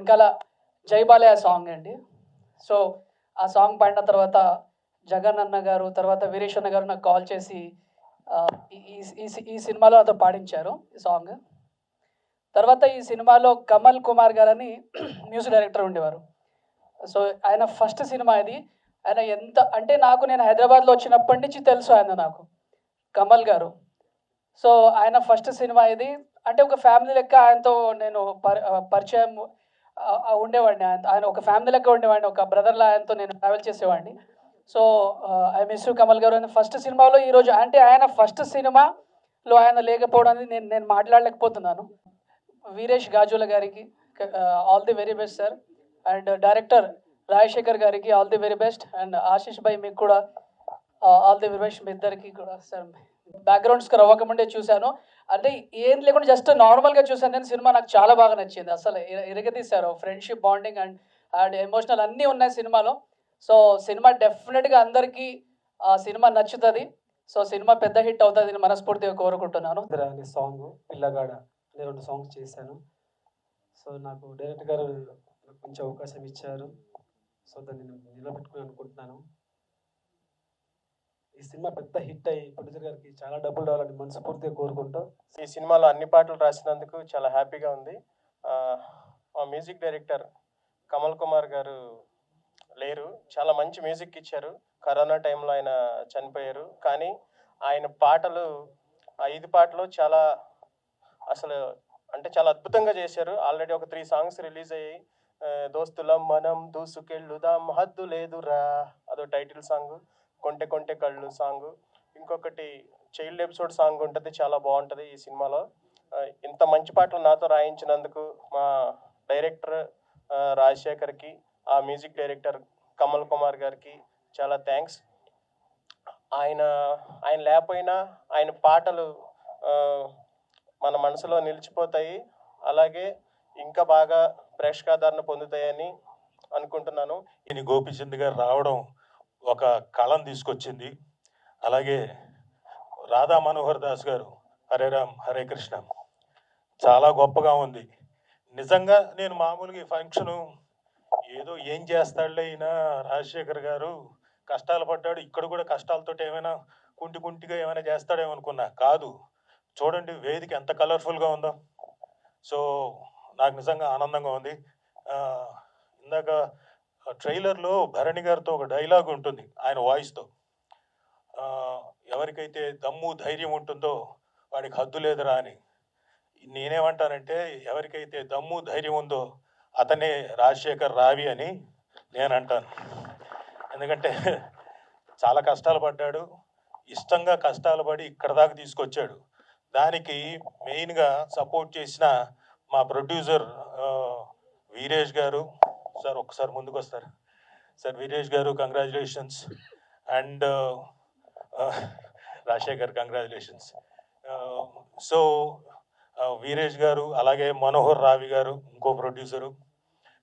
వెనకాల జైబాలయ సాంగ్ అండి. సో ఆ సాంగ్ పాడిన తర్వాత జగన్ అన్న గారు, తర్వాత వీరేష్ అన్న గారు నాకు కాల్ చేసి ఈ సినిమాలో నాతో పాడించారు ఈ సాంగ్. తర్వాత ఈ సినిమాలో కమల్ కుమార్ గారని మ్యూజిక్ డైరెక్టర్ ఉండేవారు. సో ఆయన ఫస్ట్ సినిమా ఇది. ఆయన ఎంత అంటే నేను హైదరాబాద్లో వచ్చినప్పటి నుంచి తెలుసు ఆయన నాకు, కమల్ గారు. సో ఆయన ఫస్ట్ సినిమా ఇది. అంటే ఒక ఫ్యామిలీ లెక్క ఆయనతో నేను పరిచయం ఉండేవాడిని. ఆయన ఒక ఫ్యామిలీ లెక్క ఉండేవాడిని, ఒక బ్రదర్లా ఆయనతో నేను ట్రావెల్ చేసేవాడిని. So I miss you Kamal గారు అని ఫస్ట్ సినిమాలో ఈరోజు అంటే ఆయన ఫస్ట్ సినిమాలో ఆయన లేకపోవడానికి నేను మాట్లాడలేకపోతున్నాను. వీరేష్ గాజుల గారికి all the very best sir. And director Rajasekhar గారికి all the very best. And Ashish bhai మీకు కూడా ఆల్ ది వెరీ బెస్ట్. మీ ఇద్దరికి కూడా సార్. బ్యాక్గ్రౌండ్ స్కోర్ అవ్వకముందే చూశాను, అంటే ఏం లేకుండా జస్ట్ నార్మల్గా చూశాను. నేను సినిమా నాకు చాలా బాగా నచ్చింది. అసలు ఇరగదీశారు. ఫ్రెండ్షిప్, బాండింగ్ అండ్ ఎమోషనల్ అన్నీ ఉన్నాయి సినిమాలో. సో సినిమా డెఫినెట్గా అందరికీ సినిమా నచ్చుతుంది. సో సినిమా పెద్ద హిట్ అవుతుంది మనస్ఫూర్తిగా కోరుకుంటున్నాను. అనే సాంగ్, పిల్లగాడ అనే 2 సాంగ్స్ చేశాను. సో నాకు డైరెక్టర్ గారు కొంచెం అవకాశం ఇచ్చారు. సో దాన్ని నేను నిలబెట్టుకుని అనుకుంటున్నాను. ఈ సినిమా పెద్ద హిట్ అయ్యి ప్రొడ్యూసర్ గారికి చాలా డబ్బులు రావాలని మనస్ఫూర్తిగా కోరుకుంటూ ఈ సినిమాలో అన్ని పాటలు రాసినందుకు చాలా హ్యాపీగా ఉంది. మా మ్యూజిక్ డైరెక్టర్ కమల్ కుమార్ గారు లేరు, చాలా మంచి మ్యూజిక్ ఇచ్చారు. కరోనా టైంలో ఆయన చనిపోయారు, కానీ ఆయన పాటలు 5 పాటలు చాలా అసలు అంటే చాలా అద్భుతంగా చేశారు. ఆల్రెడీ ఒక 3 సాంగ్స్ రిలీజ్ అయ్యాయి. దోస్తులం మనం దూసుకెళ్ళుదాం హద్దు లేదురా అదో టైటిల్ సాంగ్, కొంటె కొంటె కళ్ళు సాంగ్, ఇంకొకటి చైల్డ్ ఎపిసోడ్ సాంగ్ ఉంటుంది, చాలా బాగుంటుంది ఈ సినిమాలో. ఇంత మంచి పాటలు నాతో రాయించినందుకు మా డైరెక్టర్ రాజశేఖర్కి, ఆ మ్యూజిక్ డైరెక్టర్ కమల్ కుమార్ గారికి చాలా థ్యాంక్స్. ఆయన లేకపోయినా ఆయన పాటలు మన మనసులో నిలిచిపోతాయి, అలాగే ఇంకా బాగా ప్రేక్షకాదరణ పొందుతాయని అనుకుంటున్నాను. ఈయన గోపీచంద్ గారు రావడం ఒక కళను తీసుకొచ్చింది. అలాగే రాధా మనోహర్ దాస్ గారు హరే రామ్ హరే కృష్ణ చాలా గొప్పగా ఉంది. నిజంగా నేను మామూలుగా ఈ ఫంక్షను ఏదో ఏం చేస్తాడులే ఈయన రాజశేఖర్ గారు కష్టాలు పడ్డాడు, ఇక్కడ కూడా కష్టాలతో ఏమైనా కుంటిగా ఏమైనా చేస్తాడేమో అనుకున్నా. కాదు, చూడండి వేదిక ఎంత కలర్ఫుల్గా ఉందో. సో నాకు నిజంగా ఆనందంగా ఉంది. ఇందాక ట్రైలర్లో భరణి గారితో ఒక డైలాగ్ ఉంటుంది ఆయన వాయిస్తో, ఎవరికైతే దమ్ము ధైర్యం ఉంటుందో వాడికి హద్దు లేదురా అని. నేనేమంటానంటే ఎవరికైతే దమ్ము ధైర్యం ఉందో అతనే రాజశేఖర్ రావి అని నేను అంటాను. ఎందుకంటే చాలా కష్టాలు పడ్డాడు, ఇష్టంగా కష్టాలు పడి ఇక్కడ దాకా తీసుకొచ్చాడు. దానికి మెయిన్గా సపోర్ట్ చేసిన మా ప్రొడ్యూసర్ వీరేష్ గారు. సార్ ఒక్కసారి ముందుకు వస్తారు సార్. వీరేష్ గారు congratulations. And Rajasekhar congratulations. So Veeresh గారు, అలాగే మనోహర్ రావి గారు ఇంకో ప్రొడ్యూసరు,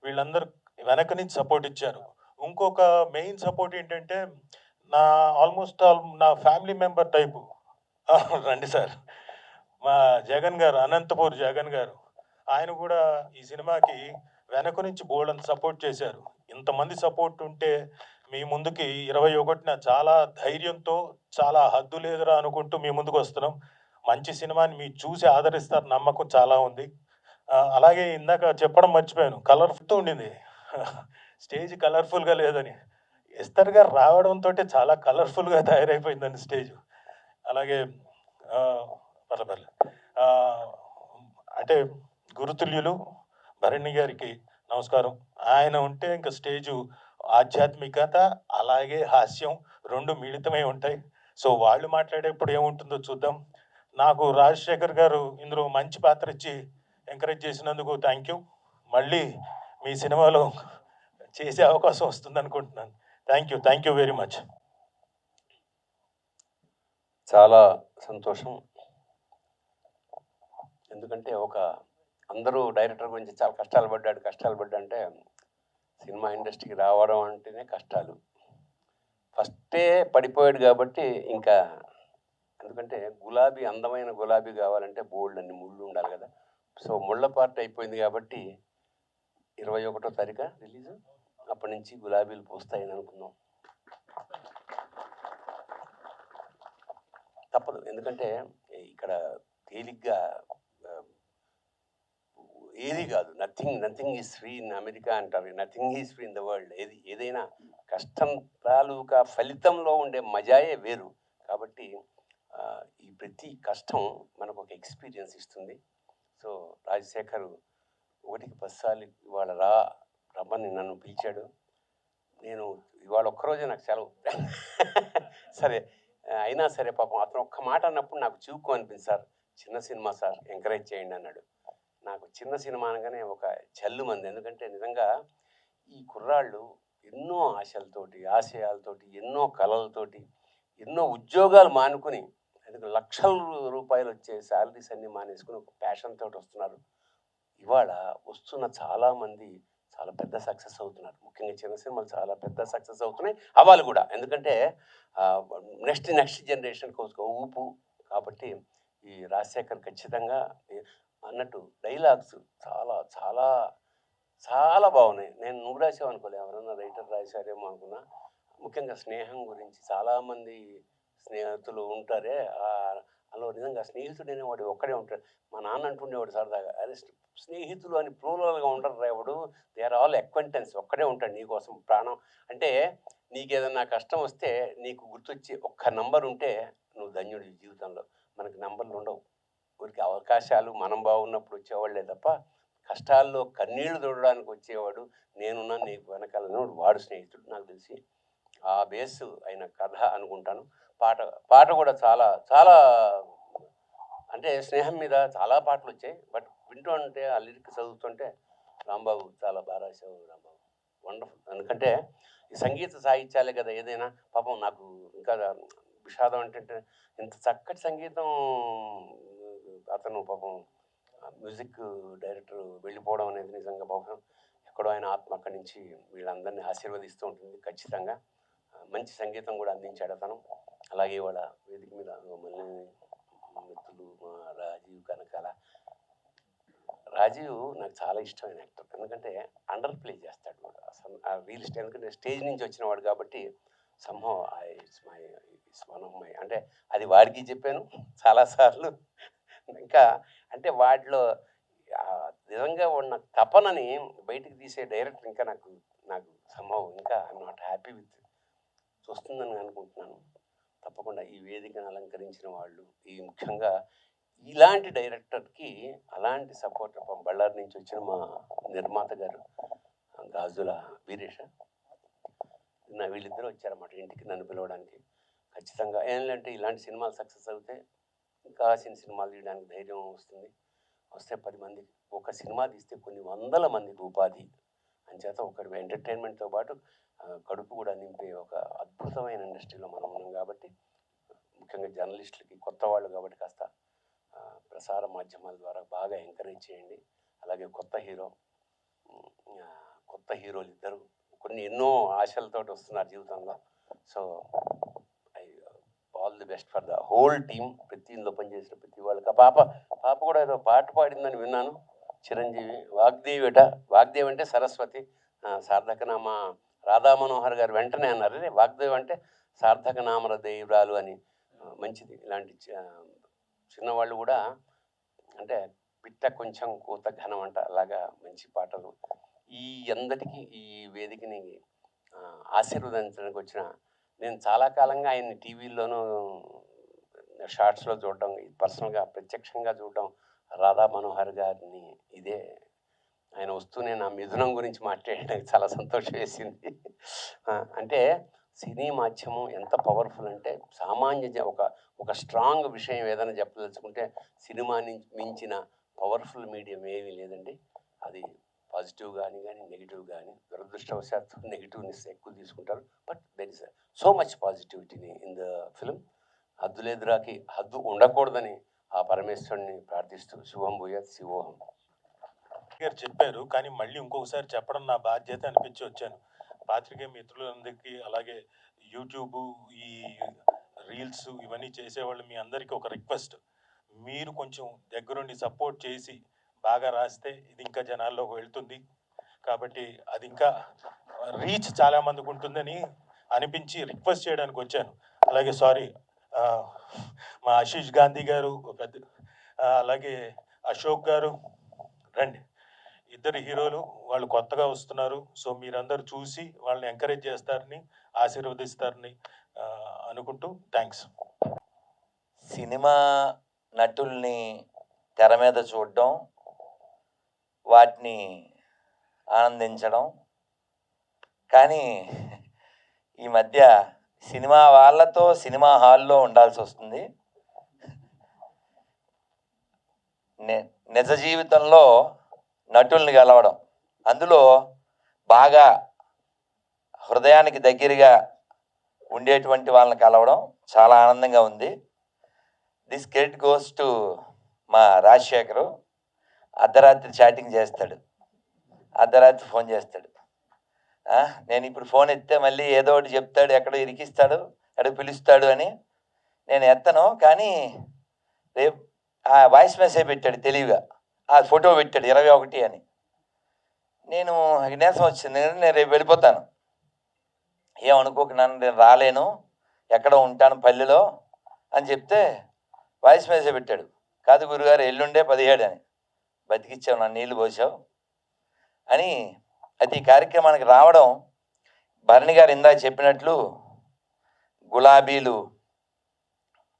వీళ్ళందరూ వెనక నుంచి సపోర్ట్ ఇచ్చారు. ఇంకొక మెయిన్ సపోర్ట్ ఏంటంటే ఆల్మోస్ట్ నా ఫ్యామిలీ మెంబర్ టైపు రండి సార్, మా జగన్ గారు, అనంతపూర్ జగన్ గారు, ఆయన కూడా ఈ సినిమాకి వెనక నుంచి బోల్డ్ సపోర్ట్ చేశారు. ఇంతమంది సపోర్ట్ ఉంటే మీ ముందుకి 21న చాలా ధైర్యంతో చాలా హద్దు లేదురా అనుకుంటూ మీ ముందుకు వస్తున్నాం. మంచి సినిమాని మీరు చూసి ఆదరిస్తారు నమ్మకం చాలా ఉంది. అలాగే ఇందాక చెప్పడం మర్చిపోయాను, కలర్ఫుల్తో ఉండింది స్టేజ్, కలర్ఫుల్గా లేదని. ఎస్తర్ గారు రావడంతో చాలా కలర్ఫుల్గా తయారైపోయిందండి స్టేజ్. అలాగే పర్లేదు అంటే గురుతుల్యులు భరణి గారికి నమస్కారం. ఆయన ఉంటే ఇంకా స్టేజు ఆధ్యాత్మికత అలాగే హాస్యం 2 మిళితమై ఉంటాయి. సో వాళ్ళు మాట్లాడేప్పుడు ఏముంటుందో చూద్దాం. నాకు రాజశేఖర్ గారు ఇందులో మంచి పాత్ర ఇచ్చి ఎంకరేజ్ చేసినందుకు థ్యాంక్ యూ. మళ్ళీ మీ సినిమాలో చేసే అవకాశం వస్తుంది అనుకుంటున్నాను. Thank you very much. చాలా సంతోషం. ఎందుకంటే అందరూ డైరెక్టర్ గురించి చాలా కష్టాలు పడ్డా అంటే సినిమా ఇండస్ట్రీకి రావడం అంటేనే కష్టాలు. ఫస్టే పడిపోయాడు కాబట్టి ఇంకా, ఎందుకంటే అందమైన గులాబీ కావాలంటే బోల్డ్ అన్ని ముళ్ళు ఉండాలి కదా. సో ముళ్ళ పార్ట్ అయిపోయింది కాబట్టి 21వ తారీఖు రిలీజ్. అప్పటి నుంచి గులాబీలు పూస్తాయని అనుకున్నాం. తప్పదు, ఎందుకంటే ఇక్కడ తేలిగ్గా ఏది కాదు. Nothing is free in America అంటారు, nothing is free in the world. ఏదైనా కష్టం తాలూకా ఫలితంలో ఉండే మజాయే వేరు. కాబట్టి ఈ ప్రతి కష్టం మనకు ఒక ఎక్స్పీరియన్స్ ఇస్తుంది. సో రాజశేఖర్ 1కి 10 సార్లు ఇవాళ రమ్మని నన్ను పిలిచాడు. నేను ఇవాళ ఒక్కరోజే నాకు సెలవు. సరే అయినా సరే పాపం అతను ఒక్క మాట అన్నప్పుడు నాకు చూక్కు అనిపింది. సార్ చిన్న సినిమా సార్, ఎంకరేజ్ చేయండి అన్నాడు. నాకు చిన్న సినిమా అనగానే ఒక జల్లు మంది. ఎందుకంటే నిజంగా ఈ కుర్రాళ్ళు ఎన్నో ఆశలతోటి, ఆశయాలతోటి, ఎన్నో కళలతోటి, ఎన్నో ఉద్యోగాలు మానుకుని, ఎందుకంటే లక్షల రూపాయలు వచ్చే శాలరీస్ అన్నీ మానేసుకుని ఒక ప్యాషన్ తోటి వస్తున్నారు. ఇవాళ వస్తున్న చాలామంది చాలా పెద్ద సక్సెస్ అవుతున్నారు. ముఖ్యంగా చిన్న సినిమాలు చాలా పెద్ద సక్సెస్ అవుతున్నాయి, అవ్వాలి కూడా. ఎందుకంటే నెక్స్ట్ జనరేషన్కి ఒక ఊపు. కాబట్టి ఈ రాజశేఖర్ ఖచ్చితంగా అన్నట్టు డైలాగ్స్ చాలా చాలా చాలా బాగున్నాయి. నువ్వు రాసావు అనుకోలే, ఎవరన్నా రైటర్ రాశారేమో అనుకున్నా. ముఖ్యంగా స్నేహం గురించి చాలామంది స్నేహితులు ఉంటారే, అందులో నిజంగా స్నేహితుడు అనేవాడు ఒక్కడే ఉంటాడు. మా నాన్న అంటుండేవాడు సరదాగా, అరే స్నేహితులు అని ప్లూరల్గా ఉండరు Revadu, they are all acquaintance. ఒక్కడే ఉంటాడు నీకోసం ప్రాణం. అంటే నీకు ఏదన్నా కష్టం వస్తే నీకు గుర్తొచ్చి ఒక్క నంబర్ ఉంటే నువ్వు ధన్యుడి జీవితంలో. మనకి నంబర్లు ఉండవు, ఊరికి అవకాశాలు మనం బాగున్నప్పుడు వచ్చేవాళ్ళే తప్ప కష్టాల్లో కన్నీళ్లు తోడడానికి వచ్చేవాడు నేనున్నా నీకు వెనకాలను వాడు స్నేహితుడు. నాకు తెలిసి ఆ బేస్ అయిన కథ అనుకుంటాను. పాట కూడా చాలా చాలా అంటే స్నేహం మీద చాలా పాటలు వచ్చాయి. బట్ వింటూ ఉంటే ఆ లిరిక్ చదువుతుంటే రాంబాబు చాలా బాగా రాశావు రాంబాబు, వండర్ఫుల్. ఎందుకంటే ఈ సంగీత సాహిత్యాలే కదా ఏదైనా. పాపం నాకు ఇంకా విషాదం అంటే ఇంత చక్కటి సంగీతం అతను పాపం మ్యూజిక్ డైరెక్టర్ వెళ్ళిపోవడం అనేది నిజంగా పాపం ఎక్కడో ఆయన ఆత్మ అక్కడి నుంచి వీళ్ళందరినీ ఆశీర్వదిస్తూ ఉంటుంది. ఖచ్చితంగా మంచి సంగీతం కూడా అందించాడు అతను. అలాగే వాళ్ళ వేదిక మీద మళ్ళీ మిత్రులు మా రాజీవ్ కనకాల. రాజీవ్ నాకు చాలా ఇష్టమైన యాక్టర్, ఎందుకంటే అండర్ ప్లే చేస్తాడు కూడా అసలు ఆ రియలిస్ట్. ఎందుకంటే స్టేజ్ నుంచి వచ్చిన వాడు కాబట్టి Saaho it's one of my, అంటే అది వాడికి చెప్పాను చాలాసార్లు. ఇంకా అంటే వాటిలో నిజంగా ఉన్న తపనని బయటికి తీసే డైరెక్టర్ ఇంకా నాకు సంభవం ఇంకా ఐఎమ్ నాట్ హ్యాపీ విత్ చూస్తుందని అనుకుంటున్నాను. తప్పకుండా ఈ వేదికను అలంకరించిన వాళ్ళు, ఈ ముఖ్యంగా ఇలాంటి డైరెక్టర్కి అలాంటి సపోర్ట్ బళ్ళారి నుంచి వచ్చిన మా నిర్మాత గారు గాజుల వీరేష, వీళ్ళిద్దరూ వచ్చారన్నమాట ఇంటికి నన్ను పిలవడానికి. ఖచ్చితంగా ఏంటంటే ఇలాంటి సినిమాలు సక్సెస్ అవుతే కావాల్సిన సినిమాలు తీయడానికి ధైర్యం వస్తే 10 మందికి ఒక సినిమా తీస్తే కొన్ని వందల మందికి ఉపాధి. అంచేత ఒకటి ఎంటర్టైన్మెంట్తో పాటు కడుపు కూడా నింపే ఒక అద్భుతమైన ఇండస్ట్రీలో మనం ఉన్నాం. కాబట్టి ముఖ్యంగా జర్నలిస్టులకి కొత్త వాళ్ళు కాబట్టి కాస్త ప్రసార మాధ్యమాల ద్వారా బాగా ఎంకరేజ్ చేయండి. అలాగే కొత్త హీరోలు ఇద్దరు ఎన్నో ఆశలతో వస్తున్నారు జీవితంలో. So all the best for the whole team. ప్రతి ఇందులో పనిచేసిన ప్రతి వాళ్ళకి. పాప కూడా ఏదో పాట పాడిందని విన్నాను, చిరంజీవి. వాగ్దేవి అంటే సరస్వతి, సార్థకనామ రాధా మనోహర్ గారు వెంటనే అన్నారు, అరే వాగ్దేవి అంటే సార్థకనామర దేవరాలు అని. మంచిది, ఇలాంటి చిన్నవాళ్ళు కూడా అంటే పిట్ట కొంచెం కూత ఘనం అంట, అలాగా మంచి పాటలు. ఈ అందరికీ ఈ వేదికని ఆశీర్వదించడానికి వచ్చిన, నేను చాలా కాలంగా ఆయన్ని టీవీల్లోనూ షార్ట్స్లో చూడడం, పర్సనల్గా ప్రత్యక్షంగా చూడడం, రాధా మనోహర్ గారిని ఇదే ఆయన వస్తూనే నా మిథునం గురించి మాట్లాడడానికి చాలా సంతోషం వేసింది. అంటే సినీ మాధ్యమం ఎంత పవర్ఫుల్ అంటే సామాన్య ఒక స్ట్రాంగ్ విషయం ఏదైనా చెప్పదలుచుకుంటే సినిమాని మించిన పవర్ఫుల్ మీడియం ఏమీ లేదండి. అది పాజిటివ్ కానీ నెగిటివ్ కానీ, దురదృష్టవశాత్తు నెగిటివ్నెస్ ఎక్కువ తీసుకుంటారు. But there is so much పాజిటివిటీని ఇన్ ద ఫిలిం. హద్దులేదురాకి హద్దు ఉండకూడదని ఆ పరమేశ్వరుని ప్రార్థిస్తూ శుభం భూయాత్ శివోహం గారు చెప్పారు, కానీ మళ్ళీ ఇంకొకసారి చెప్పడం నా బాధ్యత అనిపించి వచ్చాను. పాత్రికేయ మిత్రులందరికీ, అలాగే యూట్యూబ్ ఈ రీల్స్ ఇవన్నీ చేసేవాళ్ళు మీ అందరికీ ఒక రిక్వెస్ట్, మీరు కొంచెం దగ్గరుండి సపోర్ట్ చేసి బాగా రాస్తే ఇది ఇంకా జనాల్లోకి వెళ్తుంది. కాబట్టి అది ఇంకా రీచ్ చాలామందికి ఉంటుందని అనిపించి రిక్వెస్ట్ చేయడానికి వచ్చాను. అలాగే సారీ, మా ఆశీష్ గాంధీ గారు పెద్ద, అలాగే అశోక్ గారు, రండి, ఇద్దరు హీరోలు, వాళ్ళు కొత్తగా వస్తున్నారు. సో మీరందరూ చూసి వాళ్ళని ఎంకరేజ్ చేస్తారని, ఆశీర్వదిస్తారని అనుకుంటూ థ్యాంక్స్. సినిమా నటుల్ని తెర మీద చూడడం, వాటిని ఆనందించడం, కానీ ఈ మధ్య సినిమా వాళ్ళతో సినిమా హాల్లో ఉండాల్సి వస్తుంది. నిజ జీవితంలో నటుల్ని కలవడం, అందులో బాగా హృదయానికి దగ్గరగా ఉండేటువంటి వాళ్ళని కలవడం చాలా ఆనందంగా ఉంది. దిస్ క్రెడిట్ గోస్ టు మా రాజశేఖరు. అర్ధరాత్రి చాటింగ్ చేస్తాడు, అర్ధరాత్రి ఫోన్ చేస్తాడు. నేను ఇప్పుడు ఫోన్ ఎత్తే మళ్ళీ ఏదో ఒకటి చెప్తాడు, ఎక్కడో ఇరికిస్తాడు, ఎక్కడో పిలుస్తాడు అని నేను ఎత్తను. కానీ రేపు ఆ వాయిస్ మెసేజ్ పెట్టాడు తెలివిగా, ఆ ఫోటో పెట్టాడు 21 అని. నేను వినేసం వచ్చింది, నేను రేపు వెళ్ళిపోతాను, ఏమనుకోక, నన్ను నేను రాలేను, ఎక్కడో ఉంటాను పల్లెలో అని చెప్తే వాయిస్ మెసేజ్ పెట్టాడు, కాదు గురుగారు ఎల్లుండే 17 అని. బతికిచ్చావు, నన్ను నీళ్ళు పోసావు అని. అది ఈ కార్యక్రమానికి రావడం, భరణి గారు ఇందాక చెప్పినట్లు గులాబీలు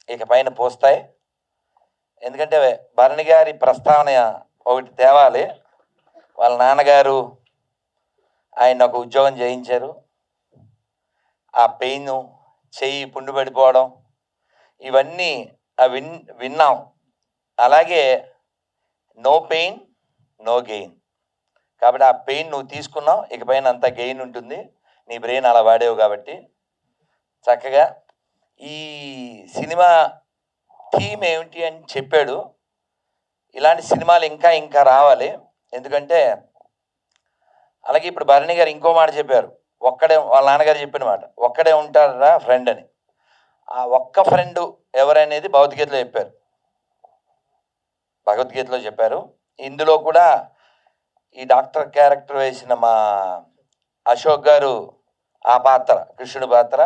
ఇక పైన పోస్తాయి. ఎందుకంటే భరణి గారి ప్రస్తావన ఒకటి తేవాలి. వాళ్ళ నాన్నగారు ఆయన ఒక ఉద్యోగం చేయించారు, ఆ పెయిన్, చెయ్యి పుండు పడిపోవడం, ఇవన్నీ విన్నాం. అలాగే నో పెయిన్ నో గెయిన్. కాబట్టి ఆ పెయిన్ నువ్వు తీసుకున్నావు, ఇకపైన అంత గెయిన్ ఉంటుంది, నీ బ్రెయిన్ అలా వాడేవు. కాబట్టి చక్కగా ఈ సినిమా థీమ్ ఏమిటి అని చెప్పాడు. ఇలాంటి సినిమాలు ఇంకా ఇంకా రావాలి. ఎందుకంటే అలాగే ఇప్పుడు భరణి గారు ఇంకో మాట చెప్పారు, ఒక్కడే, వాళ్ళ నాన్నగారు చెప్పిన మాట, ఒక్కడే ఉంటారా ఫ్రెండ్ అని. ఆ ఒక్క ఫ్రెండ్ ఎవరనేది భగవద్గీతలో చెప్పారు, భగవద్గీతలో చెప్పారు. ఇందులో కూడా ఈ డాక్టర్ క్యారెక్టర్ వేసిన మా అశోక్ గారు ఆ పాత్ర కృష్ణుడి పాత్ర,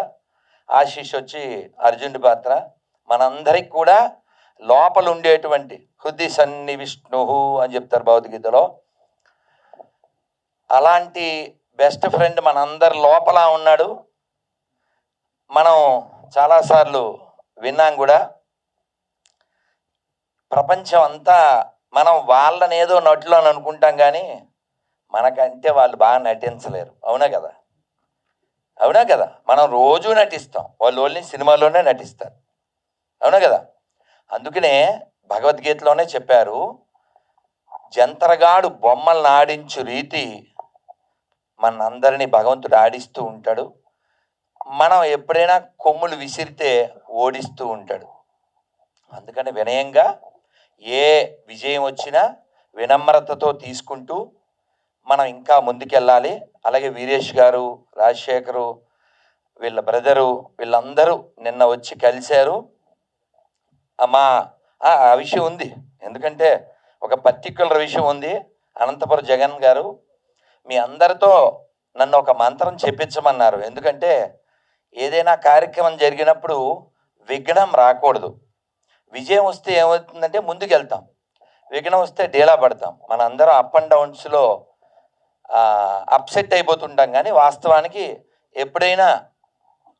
ఆశీష్ వచ్చి అర్జునుడి పాత్ర. మనందరికి కూడా లోపల ఉండేటువంటి హృది సన్ని విష్ణు అని చెప్తారు భగవద్గీతలో. అలాంటి బెస్ట్ ఫ్రెండ్ మనందరి లోపల ఉన్నాడు. మనం చాలాసార్లు విన్నాం కూడా, ప్రపంచం అంతా మనం వాళ్ళని ఏదో నటులు అని అనుకుంటాం, కానీ మనకంటే వాళ్ళు బాగా నటించలేరు. అవునా కదా? అవునా కదా? మనం రోజు నటిస్తాం, వాళ్ళు ఓన్లీ సినిమాలోనే నటిస్తారు. అవునా కదా? అందుకనే భగవద్గీతలోనే చెప్పారు, జంతరగాడు బొమ్మలను ఆడించు రీతి మనందరినీ భగవంతుడు ఆడిస్తూ ఉంటాడు. మనం ఎప్పుడైనా కొమ్ములు విసిరితే ఓడిస్తూ ఉంటాడు. అందుకని వినయంగా ఏ విజయం వచ్చినా వినమ్రతతో తీసుకుంటూ మనం ఇంకా ముందుకెళ్ళాలి. అలాగే వీరేష్ గారు, రాజశేఖరు, వీళ్ళ బ్రదరు, వీళ్ళందరూ నిన్న వచ్చి కలిశారు. అమ్మా ఆ విషయం ఉంది, ఎందుకంటే ఒక పర్టిక్యులర్ విషయం ఉంది. అనంతపురం జగన్ గారు మీ అందరితో నన్ను ఒక మంత్రం చెప్పించమన్నారు. ఎందుకంటే ఏదైనా కార్యక్రమం జరిగినప్పుడు విఘ్నం రాకూడదు. విజయం వస్తే ఏమవుతుందంటే ముందుకెళ్తాం, విఘ్నం వస్తే డీలా పడతాం. మన అందరం అప్ అండ్ డౌన్స్లో అప్సెట్ అయిపోతుంటాం. కానీ వాస్తవానికి ఎప్పుడైనా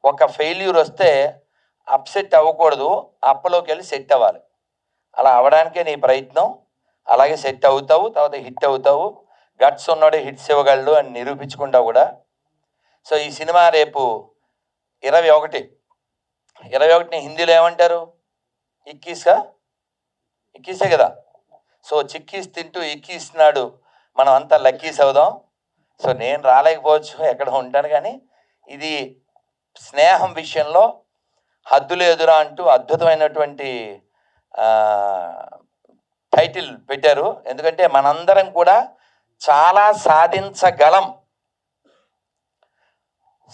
ఒక ఫెయిల్యూర్ వస్తే అప్సెట్ అవ్వకూడదు, అప్పలోకి వెళ్ళి సెట్ అవ్వాలి. అలా అవ్వడానికే నీ ప్రయత్నం. అలాగే సెట్ అవుతావు, తర్వాత హిట్ అవుతావు. గట్స్ ఉన్నాడే హిట్స్ ఇవ్వగలడు అని నిరూపించుకుంటావు కూడా. సో ఈ సినిమా రేపు 21 హిందీలో ఏమంటారు? ఇక్కీసే కదా. సో చిక్కీస్ తింటూ ఇక్కీస్తున్నాడు, మనం అంతా లక్కీస్ అవుదాం. సో నేను రాలేకపోవచ్చు, ఎక్కడ ఉంటాను, కానీ ఇది స్నేహం విషయంలో హద్దు లేదురా అంటూ అద్భుతమైనటువంటి టైటిల్ పెట్టారు. ఎందుకంటే మనందరం కూడా చాలా సాధించగలం.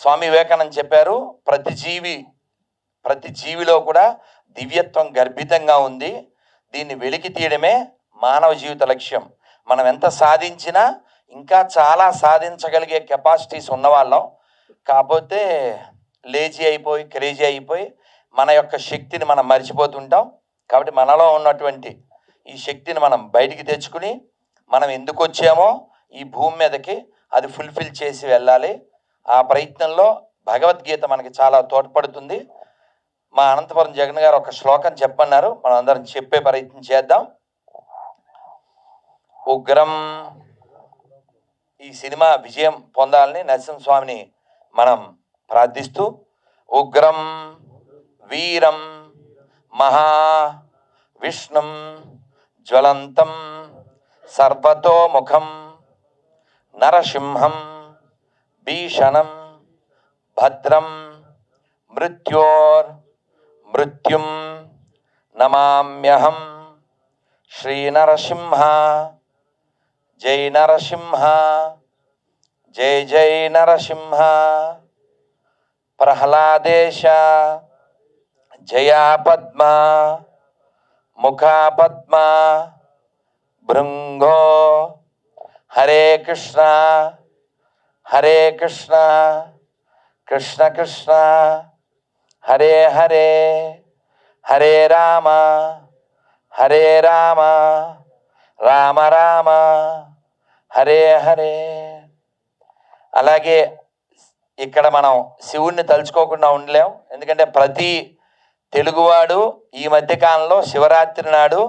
స్వామి వివేకానంద చెప్పారు, ప్రతి జీవిలో కూడా దివ్యత్వం గర్భితంగా ఉంది. దీన్ని వెలికి తీయడమే మానవ జీవిత లక్ష్యం. మనం ఎంత సాధించినా ఇంకా చాలా సాధించగలిగే కెపాసిటీస్ ఉన్నవాళ్ళం. కాకపోతే లేజీ అయిపోయి క్రేజీ అయిపోయి మన యొక్క శక్తిని మనం మర్చిపోతుంటాం. కాబట్టి మనలో ఉన్నటువంటి ఈ శక్తిని మనం బయటికి తెచ్చుకుని మనం ఎందుకు వచ్చామో ఈ భూమి మీదకి అది ఫుల్ఫిల్ చేసి వెళ్ళాలి. ఆ ప్రయత్నంలో భగవద్గీత మనకి చాలా తోడ్పడుతుంది. మా అనంతపురం జగన్ గారు ఒక శ్లోకం చెప్పన్నారు, మనం అందరం చెప్పే ప్రయత్నం చేద్దాం. ఉగ్రం, ఈ సినిమా విజయం పొందాలని నరసింహస్వామిని మనం ప్రార్థిస్తూ, ఉగ్రం వీరం మహా విష్ణుం జ్వలంతం సర్వతోముఖం నరసింహం భీషణం భద్రం మృత్యుం నమామ్యహం శ్రీ నరసింహ. జై నరసింహ, జై జై నరసింహ. ప్రహ్లాదేశ జయా పద్మ ముఖా పద్మ భృంగో. హరే కృష్ణ హరే కృష్ణ కృష్ణ కృష్ణ హరే హరే, హరే రామ హరే రామ రామ రామ హరే హరే. అలాగే ఇక్కడ మనం శివుణ్ణి తలుచుకోకుండా ఉండలేం. ఎందుకంటే ప్రతి తెలుగువాడు ఈ మధ్యకాలంలో శివరాత్రి నాడు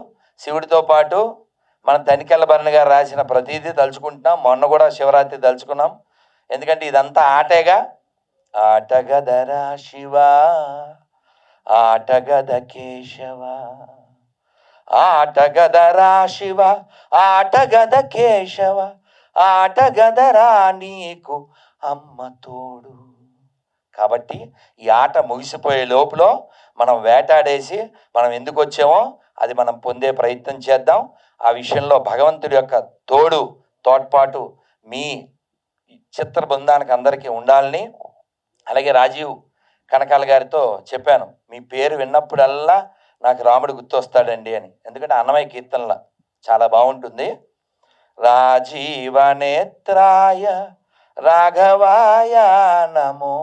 శివుడితో పాటు మన తనికెళ్ళ భరణి గారు రాసిన ప్రతిదీ తలుచుకుంటున్నాం. మొన్న కూడా శివరాత్రి తలుచుకున్నాం. ఎందుకంటే ఇదంతా ఆటేగా. ఆటగదరా శివ ఆటగద కేశవ, ఆటగదరా శివ ఆటగద కేశవ, ఆటగదరా నీకు అమ్మ తోడు. కాబట్టి ఈ ఆట ముగిసిపోయే లోపల మనం వేటాడేసి మనం ఎందుకు వచ్చామో అది మనం పొందే ప్రయత్నం చేద్దాం. ఆ విషయంలో భగవంతుడి యొక్క తోడ్పాటు మీ చిత్ర బృందానికి అందరికీ ఉండాలని. అలాగే రాజీవ్ కనకాల గారితో చెప్పాను, మీ పేరు విన్నప్పుడల్లా నాకు రాముడు గుర్తొస్తాడండి అని. ఎందుకంటే అన్నమయ్య కీర్తనల చాలా బాగుంటుంది. రాజీవ నేత్రాయ రాఘవాయ నమో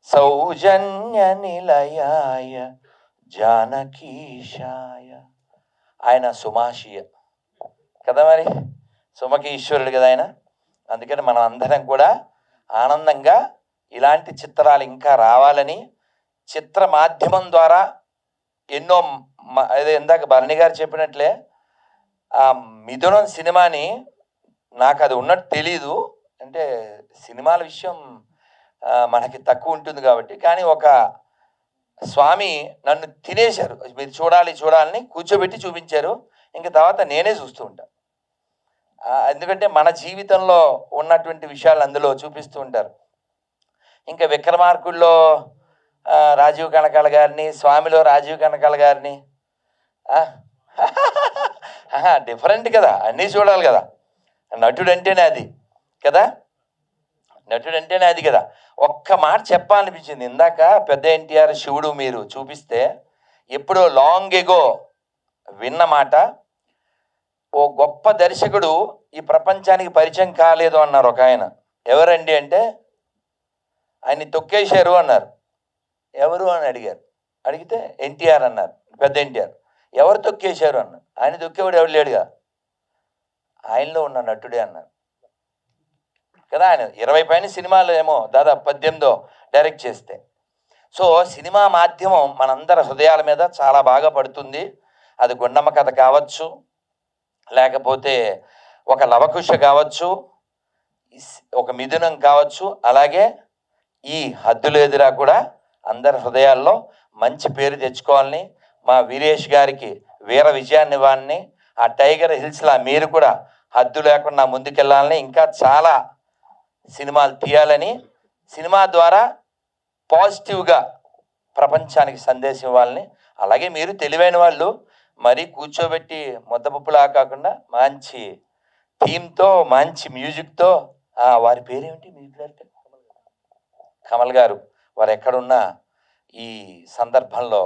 సౌజన్య నిలయాయ జానకీశాయ. ఆయన సుమాషియ కదా, మరి సుమకి ఈశ్వరుడు కదా ఆయన. అందుకని మనం అందరం కూడా ఆనందంగా ఇలాంటి చిత్రాలు ఇంకా రావాలని, చిత్ర మాధ్యమం ద్వారా ఎన్నో అదే ఇందాక భరణి గారు చెప్పినట్లే ఆ మిథునం సినిమాని నాకు అది ఉన్నట్టు తెలీదు. అంటే సినిమాల విషయం మనకి తక్కువ ఉంటుంది కాబట్టి. కానీ ఒక స్వామి నన్ను తినేశారు, మీరు చూడాలని కూర్చోబెట్టి చూపించారు. ఇంక తర్వాత నేనే చూస్తూ ఉంటాను. ఎందుకంటే మన జీవితంలో ఉన్నటువంటి విషయాలు అందులో చూపిస్తూ ఉంటారు. ఇంకా విక్రమార్కుల్లో రాజీవ్ కనకాల గారిని, స్వామిలో రాజీవ్ కనకాల గారిని డిఫరెంట్ కదా, అన్నీ చూడాలి కదా. నటుడు అంటేనే అది కదా, నటుడు అంటేనే అది కదా. ఒక్క మాట చెప్పాలనిపించింది. ఇందాక పెద్ద ఎన్టీఆర్ శివుడు మీరు చూపిస్తే ఎప్పుడో లాంగ్ ఎగో విన్న మాట. ఓ గొప్ప దర్శకుడు ఈ ప్రపంచానికి పరిచయం కాలేదు అన్నారు ఒక ఆయన. ఎవరండి అంటే ఆయన్ని తొక్కేశారు అన్నారు. ఎవరు అని అడిగారు. అడిగితే ఎన్టీఆర్ అన్నారు, పెద్ద ఎన్టీఆర్. ఎవరు తొక్కేశారు అన్నారు. ఆయన తొక్కేవాడు ఎవరు లేడుగా, ఆయనలో ఉన్న నటుడే అన్నారు కదా. ఆయన 20 పైన సినిమాలు ఏమో దాదాపు 18 డైరెక్ట్ చేస్తే. సో సినిమా మాధ్యమం మనందరి హృదయాల మీద చాలా బాగా పడుతుంది. అది గుండమ్మ కథ కావచ్చు, లేకపోతే ఒక లవకుశ కావచ్చు, ఒక మిథునం కావచ్చు. అలాగే ఈ హద్దులు ఎదురా కూడా అందరి హృదయాల్లో మంచి పేరు తెచ్చుకోవాలని, మా వీరేష్ గారికి వీర విజయాన్ని ఇవ్వాలని, ఆ టైగర్ హిల్స్లా మీరు కూడా హద్దు లేకుండా ముందుకెళ్ళాలని, ఇంకా చాలా సినిమాలు తీయాలని, సినిమా ద్వారా పాజిటివ్గా ప్రపంచానికి సందేశం ఇవ్వాలని. అలాగే మీరు తెలివైన వాళ్ళు మరీ కూర్చోబెట్టి ముద్దపప్పులా కాకుండా మంచి థీమ్తో మంచి మ్యూజిక్తో, వారి పేరేమిటి మ్యూజిక్ డైరెక్టర్ కమల్ గారు, వారు ఎక్కడున్నా ఈ సందర్భంలో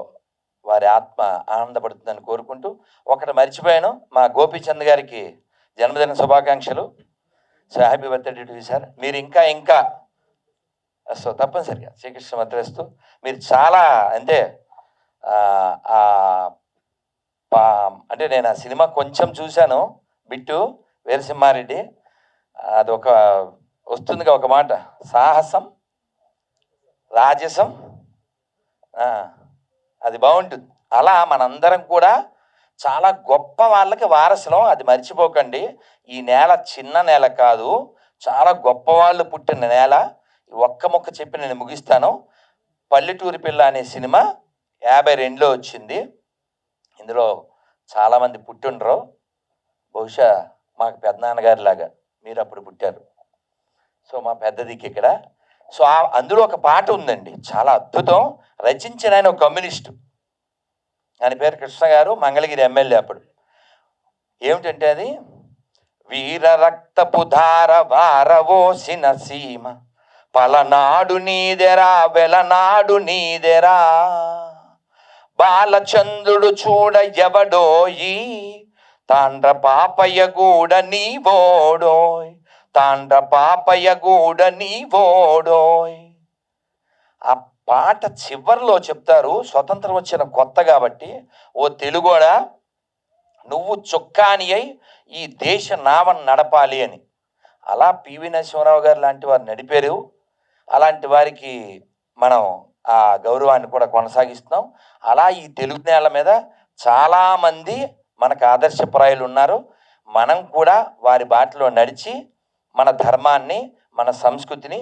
వారి ఆత్మ ఆనందపడుతుందని కోరుకుంటూ, ఒకటి మర్చిపోయాను, మా గోపీచంద్ గారికి జన్మదిన శుభాకాంక్షలు. So happy birthday to you sir. మీరు ఇంకా ఇంకా సో తప్పనిసరిగా శ్రీకృష్ణ మద్రస్తు. మీరు చాలా అంటే అంటే నేను ఆ సినిమా కొంచెం చూశాను, బిట్టు వీరసింహారెడ్డి. అదొక వస్తుందిగా ఒక మాట, సాహసం రాజసం, అది బాగుంటుంది. అలా మనందరం కూడా చాలా గొప్ప వాళ్ళకి వారసులం, అది మర్చిపోకండి. ఈ నేల చిన్న నేల కాదు, చాలా గొప్ప వాళ్ళు పుట్టిన నేల. ఒక్క ముక్క చెప్పి నేను ముగిస్తాను. పల్లెటూరి పిల్ల అనే సినిమా 52లో వచ్చింది. ఇందులో చాలామంది పుట్టిండ్రు, బహుశా మాకు పెద్దనాన్నగారి లాగా మీరు అప్పుడు పుట్టారు. సో మా పెద్ద దిక్కు ఇక్కడ. సో అందులో ఒక పాట ఉందండి, చాలా అద్భుతం. రచించిన ఆయన ఒక కమ్యూనిస్టు, ఆయన పేరు కృష్ణ గారు, మంగళగిరి ఎమ్మెల్యే అప్పుడు. ఏమిటంటే అది, వీర రక్తపు ధార వారవోసిన సీమ, పలనాడు నీదెరా వెలనాడు నీదెరా, బాలచంద్రుడు చూడ ఎవడోయి, తాండ్ర పాపయ్య గూడ నీవోడోయ్, తాండ్ర పాపయ్య గూడ నీవోడోయ్. ఆ పాట చివరిలో చెప్తారు, స్వతంత్రం వచ్చిన కొత్త కాబట్టి, ఓ తెలుగోడా నువ్వు చొక్కాని అయి ఈ దేశ నావను నడపాలి అని. అలా పివి నరసింహారావు గారు లాంటి వారు నడిపారు. అలాంటి వారికి మనం ఆ గౌరవాన్ని కూడా కొనసాగిస్తున్నాం. అలా ఈ తెలుగు నేల మీద చాలామంది మనకు ఆదర్శప్రాయులు ఉన్నారు. మనం కూడా వారి బాటలో నడిచి మన ధర్మాన్ని మన సంస్కృతిని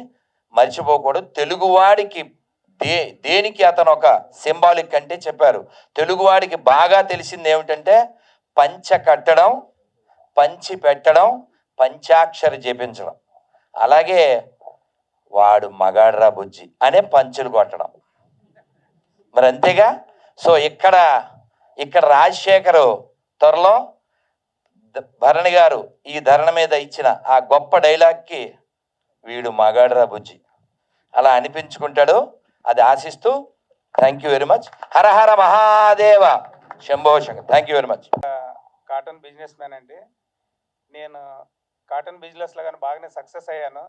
మర్చిపోకూడదు. తెలుగువాడికి దేనికి అతను ఒక సింబాలిక్ అంటే చెప్పారు, తెలుగువాడికి బాగా తెలిసింది ఏమిటంటే పంచ కట్టడం, పంచి పెట్టడం, పంచాక్షరి జపించడం. అలాగే వాడు మగాడ్రా బుజ్జి అనే పంచులు కొట్టడం, మరి అంతేగా. సో ఇక్కడ రాజశేఖరు త్వరలో భరణి గారు ఈ ధరణ మీద ఇచ్చిన ఆ గొప్ప డైలాగ్కి వీడు మగాడ్రా బుజ్జి అలా అనిపించుకుంటాడు. అది ఆశిస్తూ thank you very much. Hara Hara Mahadeva Shambho Shankar. Thank you very much. Cotton businessman అండి. నేను కాటన్ బిజినెస్లో కానీ బాగానే సక్సెస్ అయ్యాను.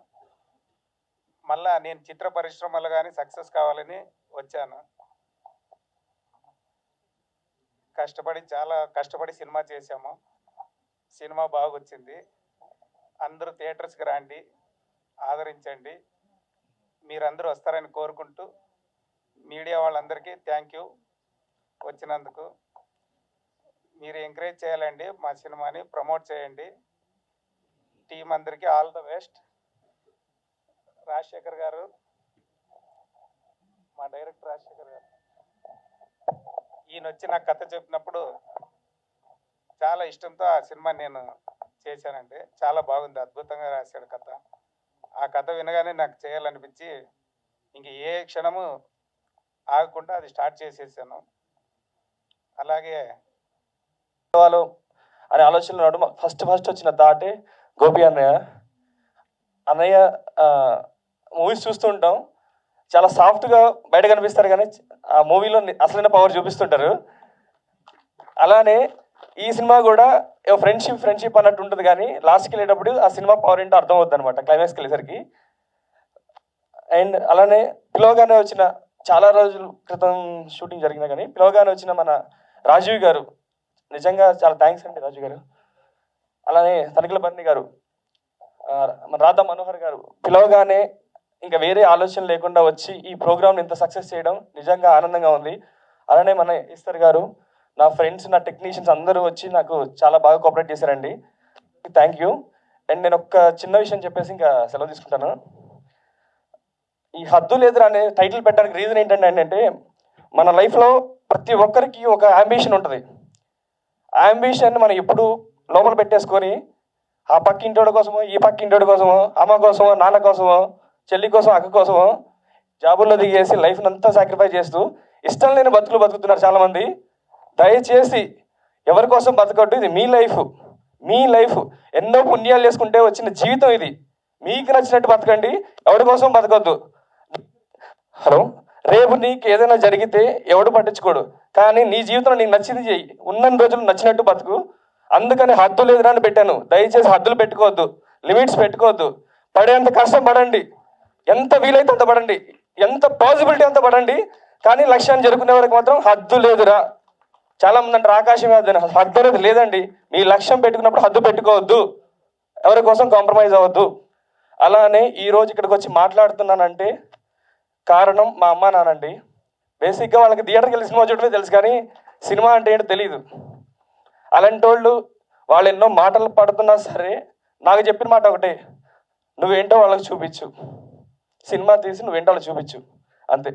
మళ్ళా నేను చిత్ర పరిశ్రమలో కానీ సక్సెస్ కావాలని వచ్చాను. చాలా కష్టపడి సినిమా చేశాము. సినిమా బాగా వచ్చింది. అందరూ థియేటర్స్కి రండి, ఆదరించండి. మీరందరూ వస్తారని కోరుకుంటూ మీడియా వాళ్ళందరికీ థ్యాంక్ యూ వచ్చినందుకు. మీరు ఎంకరేజ్ చేయాలండి, మా సినిమాని ప్రమోట్ చేయండి. టీం అందరికీ ఆల్ ద బెస్ట్. రాజశేఖర్ గారు, మా డైరెక్టర్ రాజశేఖర్ గారు, ఈయన వచ్చి నాకు కథ చెప్పినప్పుడు చాలా ఇష్టంతో ఆ సినిమా నేను చేశానండి. చాలా బాగుంది, అద్భుతంగా రాశాడు కథ. ఆ కథ వినగానే నాకు చేయాలనిపించి ఇంక ఏ క్షణము ఆగకుండా అది స్టార్ట్ చేసేసాను. అలాగే వాళ్ళు అనే ఆలోచనలు నడుమ ఫస్ట్ వచ్చిన థాటే గోపి అన్నయ్య మూవీస్ చూస్తూ ఉంటాం, చాలా సాఫ్ట్గా బయట కనిపిస్తారు కానీ ఆ మూవీలో అసలైన పవర్ చూపిస్తుంటారు. అలానే ఈ సినిమా కూడా ఫ్రెండ్షిప్ అన్నట్టు ఉంటుంది, కానీ లాస్ట్కి వెళ్ళేటప్పుడు ఆ సినిమా పవర్ ఏంటో అర్థం అవుతుంది అనమాట క్లైమాక్స్కి వెళ్ళేసరికి. అండ్ అలానే పిలవగానే వచ్చిన, చాలా రోజుల క్రితం షూటింగ్ జరిగినా కానీ పిలవగానే వచ్చిన మన రాజీవ్ గారు, నిజంగా చాలా థ్యాంక్స్ అండి రాజీవ్ గారు. అలానే తనిఖీల బర్ని గారు, మన రాధా మనోహర్ గారు పిలవగానే ఇంకా వేరే ఆలోచన లేకుండా వచ్చి ఈ ప్రోగ్రామ్ని ఇంత సక్సెస్ చేయడం నిజంగా ఆనందంగా ఉంది. అలానే మన ఈశ్వర్ గారు, నా ఫ్రెండ్స్, నా టెక్నీషియన్స్ అందరూ వచ్చి నాకు చాలా బాగా కోఆపరేట్ చేశారండి. Thank you. అండ్ నేను ఒక చిన్న విషయం చెప్పేసి ఇంకా సెలవు తీసుకుంటాను. ఈ హద్దు లేదురా అనే టైటిల్ పెట్టడానికి రీజన్ ఏంటంటే, మన లైఫ్లో ప్రతి ఒక్కరికి ఒక అంబిషన్ ఉంటుంది. ఆ అంబిషన్ మనం ఎప్పుడు లోపల పెట్టేసుకొని ఆ పక్కింటోడి కోసమో, ఈ పక్కింటోడి కోసమో, అమ్మ కోసమో, నాన్న కోసమో, చెల్లి కోసం, అక్క కోసమో జాబుల్లో దిగేసి లైఫ్ని అంతా సాక్రిఫైస్ చేస్తూ ఇష్టం లేని బతుకులు బతుకుతున్నారు చాలామంది. దయచేసి ఎవరి కోసం బతకద్దు, ఇది మీ లైఫ్ ఎన్నో పుణ్యాలు చేసుకుంటే వచ్చిన జీవితం ఇది. మీకు నచ్చినట్టు బతకండి, ఎవరి కోసం బతకొద్దు. హలో, రేపు నీకు ఏదైనా జరిగితే ఎవడు పట్టించుకోడు, కానీ నీ జీవితంలో నీకు నచ్చింది చెయ్యి. ఉన్న రోజులు నచ్చినట్టు బతుకు. అందుకని హద్దు లేదురా అని పెట్టాను. దయచేసి హద్దులు పెట్టుకోవద్దు, లిమిట్స్ పెట్టుకోవద్దు. పడేంత కష్టం పడండి, ఎంత వీలైతే అంత పడండి, ఎంత పాసిబిలిటీ అంత పడండి. కానీ లక్ష్యాన్ని జరుపుకునే వరకు మాత్రం హద్దు లేదురా. చాలా మంది అంటారు ఆకాశం హద్దు అనేది లేదండి. మీ లక్ష్యం పెట్టుకున్నప్పుడు హద్దు పెట్టుకోవద్దు, ఎవరి కోసం కాంప్రమైజ్ అవ్వద్దు. అలానే ఈరోజు ఇక్కడికి వచ్చి మాట్లాడుతున్నానంటే కారణం మా అమ్మ నాన్నండి. బేసిక్గా వాళ్ళకి థియేటర్కి వెళ్ళి సినిమా చూడటమే తెలుసు, కానీ సినిమా అంటే ఏంటో తెలియదు. అలాంటి వాళ్ళు ఎన్నో మాటలు పడుతున్నా సరే నాకు చెప్పిన మాట ఒకటే, నువ్వేంటో వాళ్ళకి చూపించు, సినిమా తీసి నువ్వేంటో వాళ్ళకి చూపించు, అంతే.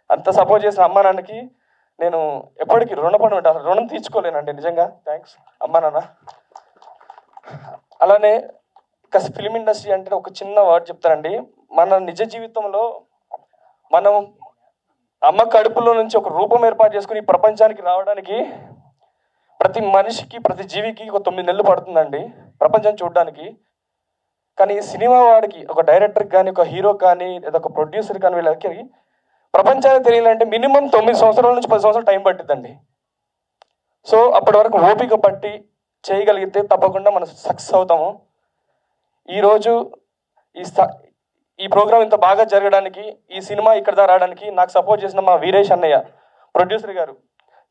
అంత సపోర్ట్ చేసిన అమ్మా నాన్నకి నేను ఎప్పటికీ రుణపడి ఉంటాను, రుణం తీర్చుకోలేనండి నిజంగా. థ్యాంక్స్ అమ్మా నాన్న. అలానే ఇక ఫిలిం ఇండస్ట్రీ అంటే ఒక చిన్న వర్డ్ చెప్తానండి. మన నిజ జీవితంలో మనం అమ్మ కడుపులో నుంచి ఒక రూపం ఏర్పాటు చేసుకుని ఈ ప్రపంచానికి రావడానికి ప్రతి మనిషికి, ప్రతి జీవికి ఒక 9 నెలలు పడుతుందండి ప్రపంచం చూడడానికి. కానీ సినిమా వాడికి, ఒక డైరెక్టర్కి కానీ, ఒక హీరో కానీ, లేదా ఒక ప్రొడ్యూసర్ కానీ, వీళ్ళకి ప్రపంచానికి తెలియాలంటే మినిమం 9 సంవత్సరాల నుంచి 10 సంవత్సరాలు టైం పట్టిద్దండి. సో అప్పటి వరకు ఓపిక పట్టి చేయగలిగితే తప్పకుండా మనం సక్సెస్ అవుతాము. ఈరోజు ఈ ప్రోగ్రామ్ ఇంత బాగా జరగడానికి, ఈ సినిమా ఇక్కడ దాకా రావడానికి నాకు సపోర్ట్ చేసిన మా వీరేష్ అన్నయ్య, ప్రొడ్యూసర్ గారు,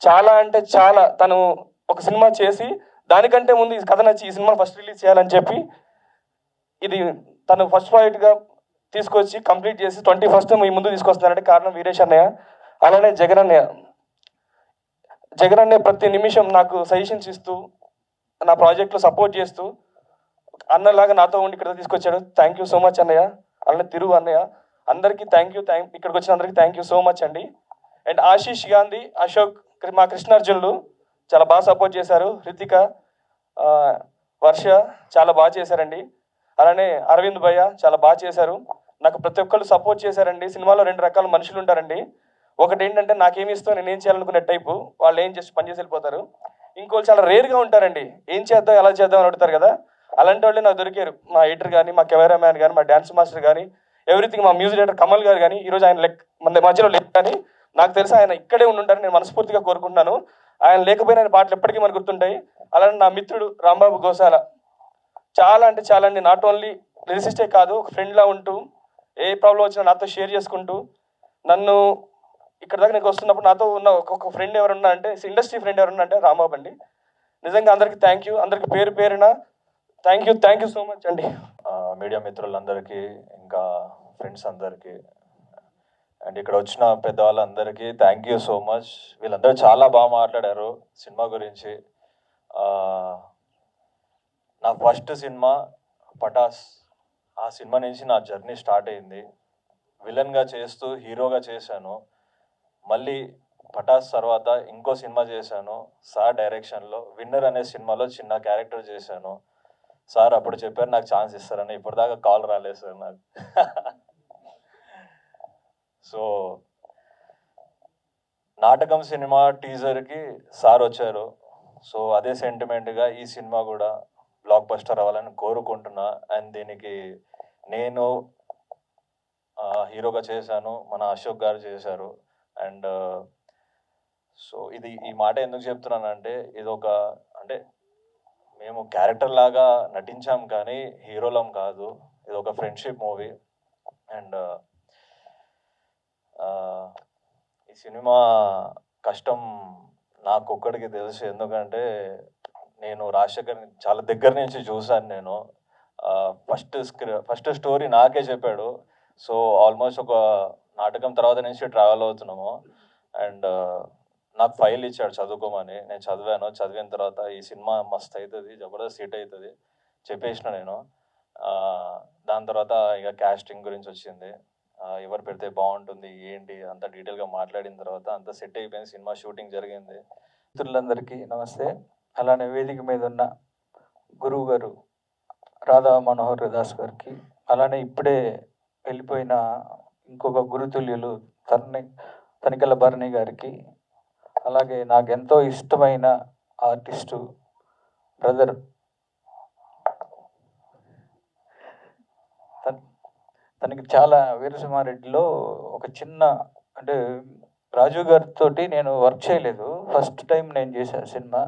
చాలా అంటే చాలా. తను ఒక సినిమా చేసి దానికంటే ముందు ఈ కథ నచ్చి ఈ సినిమా ఫస్ట్ రిలీజ్ చేయాలని చెప్పి ఇది తను ఫస్ట్ ప్రాజెక్ట్గా తీసుకొచ్చి కంప్లీట్ చేసి 21st మీ ముందు తీసుకొస్తున్నారంటే కారణం వీరేష్ అన్నయ్య. అలానే జగన్ అన్నయ్య ప్రతి నిమిషం నాకు సజెషన్స్ ఇస్తూ, నా ప్రాజెక్ట్లో సపోర్ట్ చేస్తూ, అన్నలాగా నాతో ఉండి ఇక్కడ తీసుకొచ్చాడు. థ్యాంక్ యూ సో మచ్ అన్నయ్య. అలానే తిరుగు అన్నయ్య, అందరికీ థ్యాంక్ యూ. ఇక్కడికి వచ్చిన అందరికీ థ్యాంక్ యూ సో మచ్ అండి. అండ్ ఆశీష్ గాంధీ, అశోక్, మా కృష్ణార్జునులు చాలా బాగా సపోర్ట్ చేశారు. హృతిక, వర్ష చాలా బాగా చేశారండి. అలానే అరవింద్ భయ్య చాలా బాగా చేశారు. నాకు ప్రతి ఒక్కళ్ళు సపోర్ట్ చేశారండి. సినిమాలో 2 రకాల మనుషులు ఉంటారండి. ఒకటి ఏంటంటే నాకేమి ఇష్టం, నేను ఏం చేయాలనుకునే టైపు, వాళ్ళు ఏం చేసి పని చేసి వెళ్ళిపోతారు. ఇంకోళ్ళు చాలా రేర్గా ఉంటారండి, ఏం చేద్దాం ఎలా చేద్దాం అని అడుగుతారు కదా. అలాంటి వాళ్ళే నాకు దొరికారు. మా ఎడిటర్ కానీ, మా కెమెరామ్యాన్ కానీ, మా డ్యాన్స్ మాస్టర్ కానీ, ఎవ్రీథింగ్. మా మ్యూజిక్ డైరెక్టర్ కమల్ గారు కానీ, ఈరోజు ఆయన మన మధ్యలో లేదు, కానీ నాకు తెలిసి ఆయన ఇక్కడే ఉండుంటారని నేను మనస్ఫూర్తిగా కోరుకుంటున్నాను. ఆయన లేకపోయినా ఆయన పాటలు ఎప్పటికీ మనకు గుర్తుంటాయి. అలానే నా మిత్రుడు రాంబాబు గోసాల, చాలా అంటే చాలా అండి. నాట్ ఓన్లీ లిరిసిస్టే కాదు, ఒక ఫ్రెండ్లా ఉంటూ ఏ ప్రాబ్లం వచ్చినా నాతో షేర్ చేసుకుంటూ, నన్ను ఇక్కడ దాకా నీకు వస్తున్నప్పుడు నాతో ఉన్న ఒక్కొక్క ఫ్రెండ్ ఎవరున్నా అంటే, ఇండస్ట్రీ ఫ్రెండ్ ఎవరున్నా అంటే రాంబాబు అండి. నిజంగా అందరికీ థ్యాంక్ యూ, అందరికి పేరు పేరున థ్యాంక్ యూ సో మచ్ అండి. మీడియా మిత్రులందరికీ, ఇంకా ఫ్రెండ్స్ అందరికీ, అండ్ ఇక్కడ వచ్చిన పెద్దవాళ్ళందరికీ థ్యాంక్ యూ సో మచ్. వీళ్ళందరూ చాలా బాగా మాట్లాడారు సినిమా గురించి. నా ఫస్ట్ సినిమా పటాస్, ఆ సినిమా నుంచి నా జర్నీ స్టార్ట్ అయింది. విలన్గా చేస్తూ హీరోగా చేశాను. మళ్ళీ పటాస్ తర్వాత ఇంకో సినిమా చేశాను సార్ డైరెక్షన్లో, విన్నర్ అనే సినిమాలో చిన్న క్యారెక్టర్ చేశాను. సార్ అప్పుడు చెప్పారు నాకు ఛాన్స్ ఇస్తారని, ఇప్పటిదాకా కాల్ రాలేదు సార్ నాకు. సో నాటకం సినిమా టీజర్కి సార్ వచ్చారు. సో అదే సెంటిమెంట్గా ఈ సినిమా కూడా బ్లాక్ బస్టర్ అవ్వాలని కోరుకుంటున్నా. అండ్ దీనికి నేను హీరోగా చేశాను, మన అశోక్ గారు చేశారు. అండ్ సో ఈ మాట ఎందుకు చెప్తున్నానంటే, అంటే మేము క్యారెక్టర్ లాగా నటించాం కానీ హీరోలం కాదు. ఇది ఒక ఫ్రెండ్షిప్ మూవీ. అండ్ ఈ సినిమా కష్టం నాకు ఒక్కడికి తెలుసు, ఎందుకంటే నేను రాజశేఖర్ని చాలా దగ్గర నుంచి చూశాను. నేను ఫస్ట్ స్టోరీ నాకే చెప్పాడు. సో ఆల్మోస్ట్ ఒక నాటకం తర్వాత నుంచి ట్రావెల్ అవుతున్నాము. అండ్ నాకు ఫైల్ ఇచ్చాడు చదువుకోమని, నేను చదివాను. చదివిన తర్వాత ఈ సినిమా మస్త్ అవుతుంది, జబర్దస్త్ హిట్ అవుతుంది చెప్పేసిన నేను. దాని తర్వాత ఇక క్యాస్టింగ్ గురించి వచ్చింది, ఎవరు పెడితే బాగుంటుంది ఏంటి అంత డీటెయిల్గా మాట్లాడిన తర్వాత అంత సెట్ అయిపోయింది, సినిమా షూటింగ్ జరిగింది. మిత్రులందరికీ నమస్తే. అలానే వేదిక మీద ఉన్న గురువు గారు రాధా మనోహర్ దాస్ గారికి, అలానే ఇప్పుడే వెళ్ళిపోయిన ఇంకొక గురుతుల్యులు తనికెళ్ళ భరణి గారికి, అలాగే నాకు ఎంతో ఇష్టమైన ఆర్టిస్టు బ్రదర్ తనకి చాలా వీరసింహారెడ్డిలో ఒక చిన్న, అంటే రాజు గారితో నేను వర్క్ చేయలేదు, ఫస్ట్ టైం నేను చేశాను సినిమా.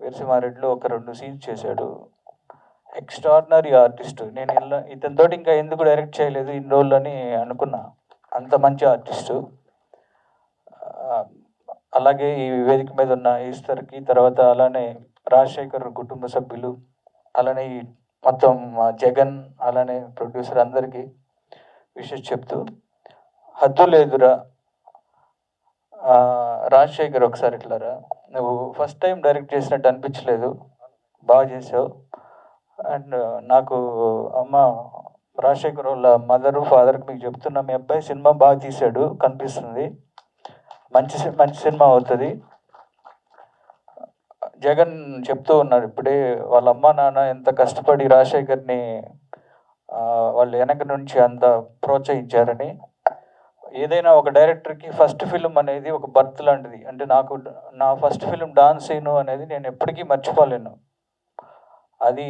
వీరసింహారెడ్డిలో ఒక 2 సీన్స్ చేశాడు. Extraordinary artist. నేను ఇతనితోటి ఇంకా ఎందుకు డైరెక్ట్ చేయలేదు ఇన్ని రోజులు అని అనుకున్నా. అంత మంచి ఆర్టిస్టు. అలాగే ఈ వేదిక మీద ఉన్న ఈశ్వర్కి, తర్వాత అలానే రాజశేఖర్ కుటుంబ సభ్యులు, అలానే ఈ మొత్తం జగన్, అలానే ప్రొడ్యూసర్ అందరికీ విషెస్ చెప్తూ, హద్దు లేదురా రాజశేఖర్, ఒకసారి ఇట్లారా, నువ్వు ఫస్ట్ టైం డైరెక్ట్ చేసినట్టు అనిపించలేదు, బాగా చేసావు. అండ్ నాకు అమ్మ రాజశేఖర్ వాళ్ళ మదరు ఫాదర్కి మీకు చెప్తున్నా, మీ అబ్బాయి సినిమా బాగా తీశాడు, కనిపిస్తుంది, మంచి సినిమా అవుతుంది. జగన్ చెప్తూ ఉన్నారు ఇప్పుడే, వాళ్ళ అమ్మ నాన్న ఎంత కష్టపడి రాజశేఖర్ని వాళ్ళు వెనక నుంచి అంత ప్రోత్సహించారని. ఏదైనా ఒక డైరెక్టర్కి ఫస్ట్ ఫిల్మ్ అనేది ఒక బర్త్ లాంటిది. అంటే నాకు నా ఫస్ట్ ఫిల్మ్ డాన్స్ సీను అనేది నేను ఎప్పటికీ మర్చిపోలేను. అది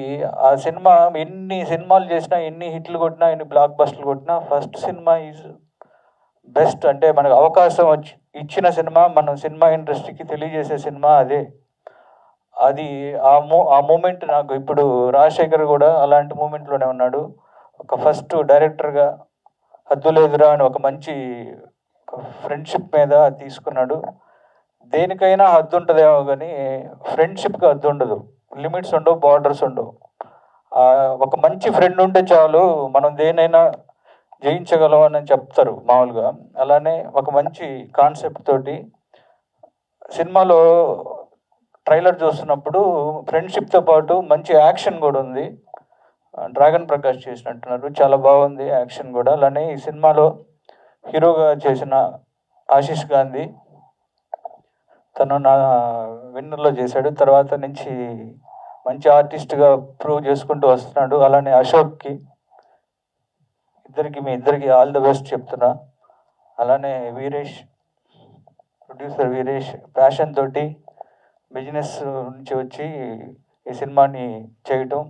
ఆ సినిమా ఎన్ని సినిమాలు చేసినా, ఎన్ని హిట్లు కొట్టినా, ఎన్ని బ్లాక్ బస్టర్లు కొట్టినా, ఫస్ట్ సినిమా ఈజ్ బెస్ట్. అంటే మనకు అవకాశం ఇచ్చిన సినిమా, మనం సినిమా ఇండస్ట్రీకి తెలియజేసే సినిమా అదే. అది ఆ మూమెంట్ నాకు ఇప్పుడు రాజశేఖర్ కూడా అలాంటి మూమెంట్లోనే ఉన్నాడు. ఒక ఫస్ట్ డైరెక్టర్గా హద్దు లేదురా అని ఒక మంచి ఫ్రెండ్షిప్ మీద తీసుకున్నాడు. దేనికైనా హద్దు ఉంటుందేమో కానీ ఫ్రెండ్షిప్కి హద్దు ఉండదు, లిమిట్స్ ఉండవు, బార్డర్స్ ఉండవు. ఒక మంచి ఫ్రెండ్ ఉంటే చాలు, మనం దేనైనా జయించగలం అని చెప్తారు మామూలుగా. అలానే ఒక మంచి కాన్సెప్ట్ తోటి సినిమాలో ట్రైలర్ చూస్తున్నప్పుడు ఫ్రెండ్షిప్తో పాటు మంచి యాక్షన్ కూడా ఉంది. డ్రాగన్ ప్రకాష్ చేసినట్టున్నారు, చాలా బాగుంది యాక్షన్ కూడా. అలానే ఈ సినిమాలో హీరోగా చేసిన ఆశీష్ గాంధీ, తను నా విన్నర్లో చేశాడు. తర్వాత నుంచి మంచి ఆర్టిస్ట్గా ప్రూవ్ చేసుకుంటూ వస్తున్నాడు. అలానే అశోక్కి, మీ ఇద్దరికి ఆల్ ది బెస్ట్ చెప్తున్నా. అలానే వీరేష్, ప్రొడ్యూసర్ వీరేష్ ప్యాషన్ తోటి బిజినెస్ నుంచి వచ్చి ఈ సినిమాని చేయటం,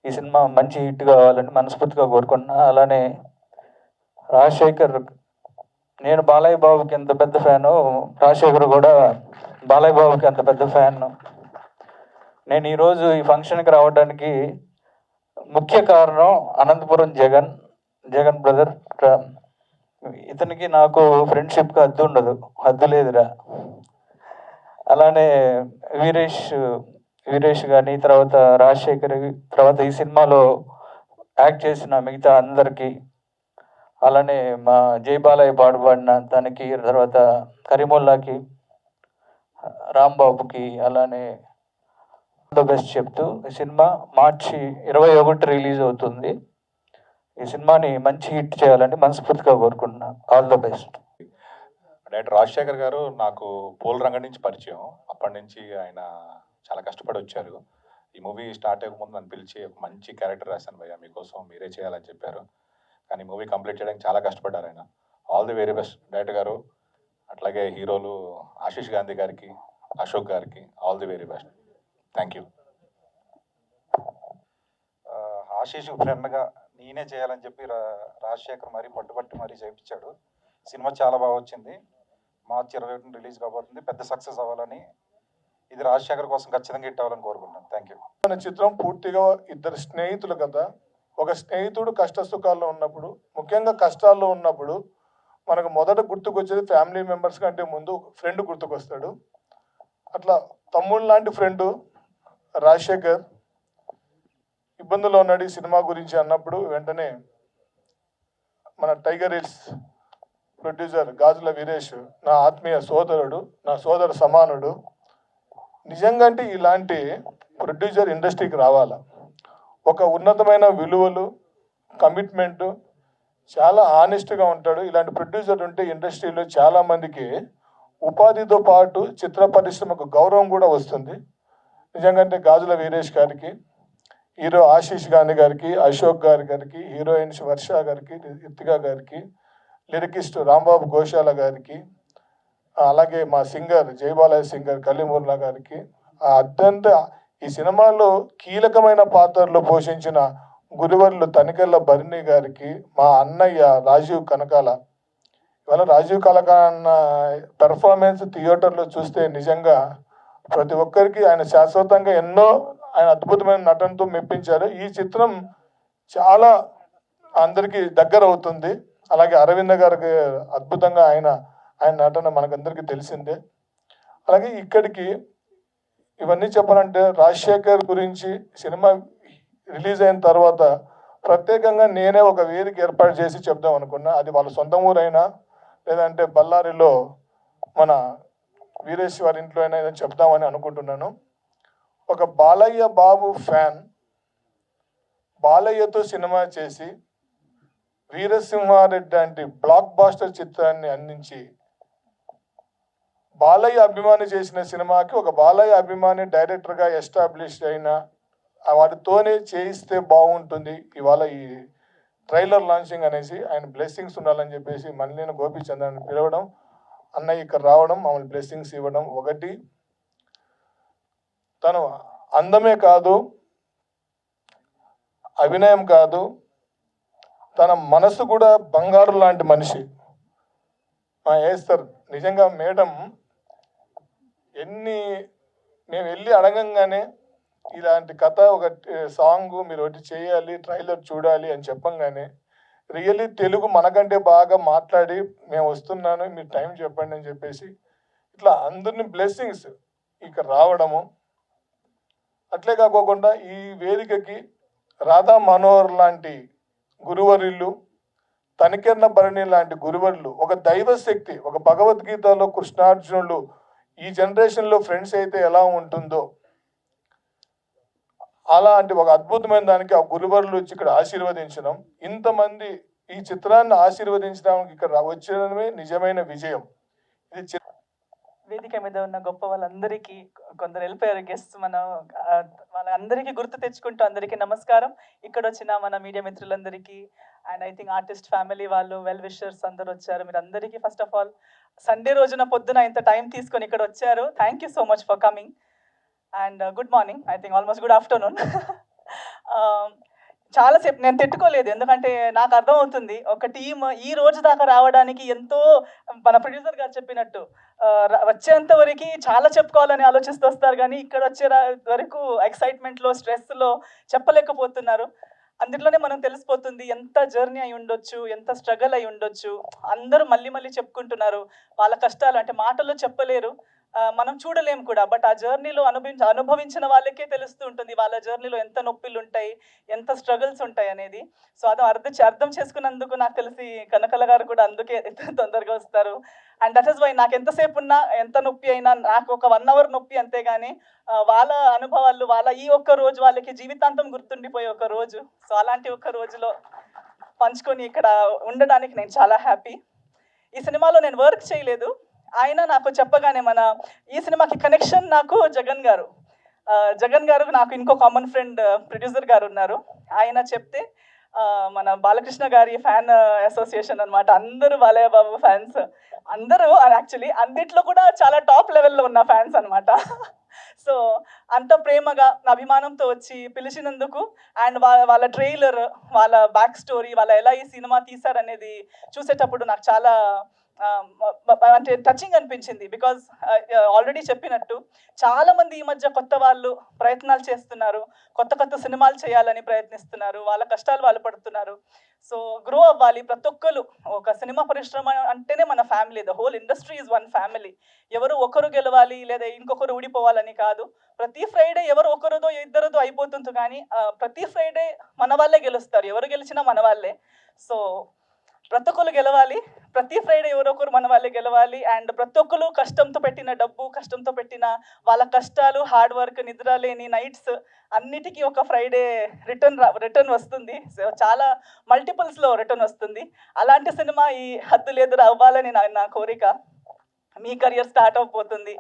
ఈ సినిమా మంచి హిట్ కావాలని మనస్ఫూర్తిగా కోరుకుంటున్నా. అలానే రాజశేఖర్, నేను బాలయ్య బాబుకి ఎంత పెద్ద ఫ్యాను, రాజశేఖర్ కూడా బాలయ్య బాబుకి అంత పెద్ద ఫ్యాన్. నేను ఈరోజు ఈ ఫంక్షన్కి రావడానికి ముఖ్య కారణం అనంతపురం జగన్ బ్రదర్. ఇతనికి నాకు ఫ్రెండ్షిప్కి హద్దు ఉండదు, హద్దు లేదురా. అలానే వీరేష్ కానీ, తర్వాత రాజశేఖర్, తర్వాత ఈ సినిమాలో యాక్ట్ చేసిన మిగతా అందరికీ, అలానే మా జయబాలయ్య పాడుపాడిన దానికి, తర్వాత కరీముల్లాకి, రాంబాబుకి, అలానే ద బెస్ట్ చెప్తూ ఈ సినిమా మార్చి 21 రిలీజ్ అవుతుంది. ఈ సినిమాని మంచి హిట్ చేయాలని మనస్ఫూర్తిగా కోరుకుంటున్నా. All the best. Director Rajasekhar గారు నాకు పూల రంగం నుంచి పరిచయం. అప్పటి నుంచి ఆయన చాలా కష్టపడి వచ్చారు. ఈ మూవీ స్టార్ట్ అయ్యే ముందు నన్ను పిలిచి ఒక మంచి క్యారెక్టర్ రాశాను భయ్యా, మీకోసం మీరే చేయాలని చెప్పారు. కానీ మూవీ కంప్లీట్ చేయడానికి చాలా కష్టపడ్డారు ఆయన. All the very best director గారు. అట్లాగే హీరోలు ఆశీష్ గాంధీ గారికి, అశోక్ గారికి all the very best. Thank you. Ashish ఫ్రెండ్గా నేనే చేయాలని చెప్పి రాజశేఖర్ మరీ పట్టుబట్టి మరీ చేయించాడు. సినిమా చాలా బాగా వచ్చింది. మార్చి 21 రిలీజ్ కాబోతుంది. పెద్ద సక్సెస్ అవ్వాలని, ఇది రాజశేఖర్ కోసం ఖచ్చితంగా హిట్ అవ్వాలని కోరుకుంటున్నాను. Thank you. మన చిత్రం పూర్తిగా ఇద్దరు స్నేహితులు కదా. ఒక స్నేహితుడు కష్ట సుఖాల్లో ఉన్నప్పుడు, ముఖ్యంగా కష్టాల్లో ఉన్నప్పుడు మనకు మొదట గుర్తుకొచ్చేది ఫ్యామిలీ మెంబర్స్ కంటే ముందు ఫ్రెండ్ గుర్తుకొస్తాడు. అట్లా తమ్ముడు లాంటి ఫ్రెండు రాజశేఖర్ ఇబ్బందుల్లో ఉన్నాడు. ఈ సినిమా గురించి అన్నప్పుడు వెంటనే మన టైగర్ హిల్స్ ప్రొడ్యూసర్ గాజుల వీరేష్ నా ఆత్మీయ సోదరుడు, నా సోదర సమానుడు. నిజంగా అంటే ఇలాంటి ప్రొడ్యూసర్ ఇండస్ట్రీకి రావాలా. ఒక ఉన్నతమైన విలువలు, కమిట్మెంటు, చాలా ఆనెస్ట్గా ఉంటాడు. ఇలాంటి ప్రొడ్యూసర్ ఉంటే ఇండస్ట్రీలో చాలామందికి ఉపాధితో పాటు చిత్ర పరిశ్రమకు గౌరవం కూడా వస్తుంది. నిజంగా అంటే గాజుల వీరేష్ గారికి, హీరో ఆశీష్ గాంధీ గారికి, అశోక్ గారికి, హీరోయిన్స్ వర్ష గారికి, రితికా గారికి, లిరికిస్ట్ రాంబాబు ఘోషాల గారికి, అలాగే మా సింగర్ జయబాలయ్య సింగర్ కలీముల్లా గారికి, అత్యంత ఈ సినిమాలో కీలకమైన పాత్రలు పోషించిన గురువర్లు తనికెళ్ళ భరణి గారికి, మా అన్నయ్య రాజీవ్ కనకాల. ఇవాళ రాజీవ్ కనకాల అన్న పెర్ఫార్మెన్స్ థియేటర్లో చూస్తే నిజంగా ప్రతి ఒక్కరికి ఆయన శాశ్వతంగా ఎన్నో ఆయన అద్భుతమైన నటనతో మెప్పించారు. ఈ చిత్రం చాలా అందరికీ దగ్గర అవుతుంది. అలాగే అరవింద గారికి అద్భుతంగా ఆయన నటన మనకందరికీ తెలిసిందే. అలాగే ఇక్కడికి ఇవన్నీ చెప్పాలంటే రాజశేఖర్ గురించి సినిమా రిలీజ్ అయిన తర్వాత ప్రత్యేకంగా నేనే ఒక వేదిక ఏర్పాటు చేసి చెప్దాం అనుకున్నా. అది వాళ్ళ సొంత ఊరైనా లేదంటే బళ్ళారిలో మన వీరేష్ వారి ఇంట్లో అయినా ఏదైనా చెప్దామని అనుకుంటున్నాను. ఒక బాలయ్య బాబు ఫ్యాన్ బాలయ్యతో సినిమా చేసి వీరసింహారెడ్డి లాంటి బ్లాక్ బాస్టర్ చిత్రాన్ని అందించి బాలయ్య అభిమాని చేసిన సినిమాకి ఒక బాలయ్య అభిమాని డైరెక్టర్గా ఎస్టాబ్లిష్ అయిన వాటితోనే చేయిస్తే బాగుంటుంది. ఇవాళ ఈ ట్రైలర్ లాంచింగ్ అనేసి ఆయన బ్లెస్సింగ్స్ ఉండాలని చెప్పేసి మళ్ళీ గోపీచంద్రని పిలవడం, అన్నయ్య ఇక్కడ రావడం, మమ్మల్ని బ్లెస్సింగ్స్ ఇవ్వడం. ఒకటి, తను అందమే కాదు, అభినయం కాదు, తన మనసు కూడా బంగారు లాంటి మనిషి. సార్ నిజంగా మేడం మేము వెళ్ళి అడగంగానే ఇలాంటి కథ ఒక సాంగ్ మీరు ఒకటి చేయాలి, ట్రైలర్ చూడాలి అని చెప్పంగానే రియల్లీ తెలుగు మనకంటే బాగా మాట్లాడి మేము వస్తున్నాను, మీరు టైం చెప్పండి అని చెప్పేసి ఇట్లా అందరిని బ్లెస్సింగ్స్ ఇక్కడ రావడము. అట్లే కాకోకుండా ఈ వేదికకి రాధా మనోహర్ లాంటి గురువర్యులు, తనికెర్ణ భరణి లాంటి గురువర్యులు, ఒక దైవశక్తి, ఒక భగవద్గీతలో కృష్ణార్జునులు ఈ జనరేషన్లో ఫ్రెండ్స్ అయితే ఎలా ఉంటుందో అలాంటి ఒక అద్భుతమైన దానికి ఆ గురువర్యులు వచ్చి ఇక్కడ ఆశీర్వదించడం, ఇంతమంది ఈ చిత్రాన్ని ఆశీర్వదించడానికి ఇక్కడ వచ్చడమే నిజమైన విజయం. ఇది వేదిక మీద ఉన్న గొప్ప వాళ్ళందరికీ, కొందరు వెళ్ళిపోయారు గెస్ట్, మనం వాళ్ళందరికీ గుర్తు తెచ్చుకుంటూ అందరికీ నమస్కారం. ఇక్కడ వచ్చిన మన మీడియా మిత్రులందరికీ and I think artist family వాళ్ళు, వెల్ విషర్స్ అందరూ వచ్చారు. మీరు అందరికీ ఫస్ట్ ఆఫ్ ఆల్ సండే రోజున పొద్దున ఇంత టైం తీసుకొని ఇక్కడ వచ్చారు. Thank you so much for coming and good morning, I think almost good afternoon. చాలాసేపు నేను తిట్టుకోలేదు, ఎందుకంటే నాకు అర్థమవుతుంది ఒక టీమ్ ఈ రోజు దాకా రావడానికి ఎంతో, మన ప్రొడ్యూసర్ గారు చెప్పినట్టు వచ్చేంత వరకు చాలా చెప్పుకోవాలని ఆలోచిస్తూ వస్తారు, కానీ ఇక్కడ వచ్చే వరకు ఎక్సైట్మెంట్లో, స్ట్రెస్లో చెప్పలేకపోతున్నారు. అందులోనే మనం తెలిసిపోతుంది ఎంత జర్నీ అయి ఉండొచ్చు, ఎంత స్ట్రగల్ అయి ఉండొచ్చు. అందరూ మళ్ళీ చెప్పుకుంటున్నారు వాళ్ళ కష్టాలు, అంటే మాటల్లో చెప్పలేరు, మనం చూడలేము కూడా. బట్ ఆ జర్నీలో అనుభవించిన వాళ్ళకే తెలుస్తూ ఉంటుంది వాళ్ళ జర్నీలో ఎంత నొప్పిలు ఉంటాయి, ఎంత స్ట్రగుల్స్ ఉంటాయి అనేది. సో అది అర్థం చేసుకున్నందుకు నాకు తెలిసి కనకల గారు కూడా అందుకే తొందరగా వస్తారు. అండ్ దట్ ఈస్ వై నాకు ఎంతసేపు ఉన్నా, ఎంత నొప్పి అయినా, నాకు ఒక 1 hour నొప్పి అంతేగాని వాళ్ళ అనుభవాలు, వాళ్ళ ఈ ఒక్క రోజు వాళ్ళకి జీవితాంతం గుర్తుండిపోయే ఒక రోజు. సో అలాంటి ఒక రోజులో పంచుకొని ఇక్కడ ఉండడానికి నేను చాలా హ్యాపీ. ఈ సినిమాలో నేను వర్క్ చేయలేదు, ఆయన నాకు చెప్పగానే ఈ సినిమాకి కనెక్షన్ నాకు జగన్ గారు నాకు ఇంకో కామన్ ఫ్రెండ్ ప్రొడ్యూసర్ గారు ఉన్నారు. ఆయన చెప్తే మన బాలకృష్ణ గారి ఫ్యాన్ అసోసియేషన్ అనమాట, అందరూ బాలయ్య బాబు ఫ్యాన్స్, అందరూ యాక్చువల్లీ అన్నిట్లో కూడా చాలా టాప్ లెవెల్లో ఉన్న ఫ్యాన్స్ అనమాట. సో అంత ప్రేమగా అభిమానంతో వచ్చి పిలిచినందుకు అండ్ వాళ్ళ ట్రైలర్, వాళ్ళ బ్యాక్ స్టోరీ, వాళ్ళ ఎలా ఈ సినిమా తీశారనేది చూసేటప్పుడు నాకు చాలా అంటే టచింగ్ అనిపించింది. బికాజ్ ఆల్రెడీ చెప్పినట్టు చాలామంది ఈ మధ్య కొత్త వాళ్ళు ప్రయత్నాలు చేస్తున్నారు, కొత్త సినిమాలు చేయాలని ప్రయత్నిస్తున్నారు, వాళ్ళ కష్టాలు వాళ్ళు పడుతున్నారు. సో గ్రో అవ్వాలి ప్రతి ఒక్కరు. ఒక సినిమా పరిశ్రమ అంటేనే మన family, the whole industry is one family. ఎవరు ఒకరు గెలవాలి లేదా ఇంకొకరు ఊడిపోవాలని కాదు. ప్రతి ఫ్రైడే ఎవరు ఒకరిదో ఇద్దరిదో అయిపోతుంది, కానీ ప్రతి ఫ్రైడే మన వాళ్ళే గెలుస్తారు, ఎవరు గెలిచినా మన వాళ్ళే. సో ప్రతి ఒక్కరు గెలవాలి, ప్రతి ఫ్రైడే ఎవరొకరు మన వాళ్ళే గెలవాలి. అండ్ ప్రతి ఒక్కరు కష్టంతో పెట్టిన డబ్బు, కష్టంతో పెట్టిన వాళ్ళ కష్టాలు, హార్డ్ వర్క్, నిద్ర లేని నైట్స్ అన్నిటికీ ఒక ఫ్రైడే రిటర్న్ వస్తుంది. సో చాలా మల్టిపుల్స్లో రిటర్న్ వస్తుంది. అలాంటి సినిమా ఈ హద్దు లేదు అవ్వాలని నా కోరిక. మీ కెరియర్ స్టార్ట్ అయిపోతుంది.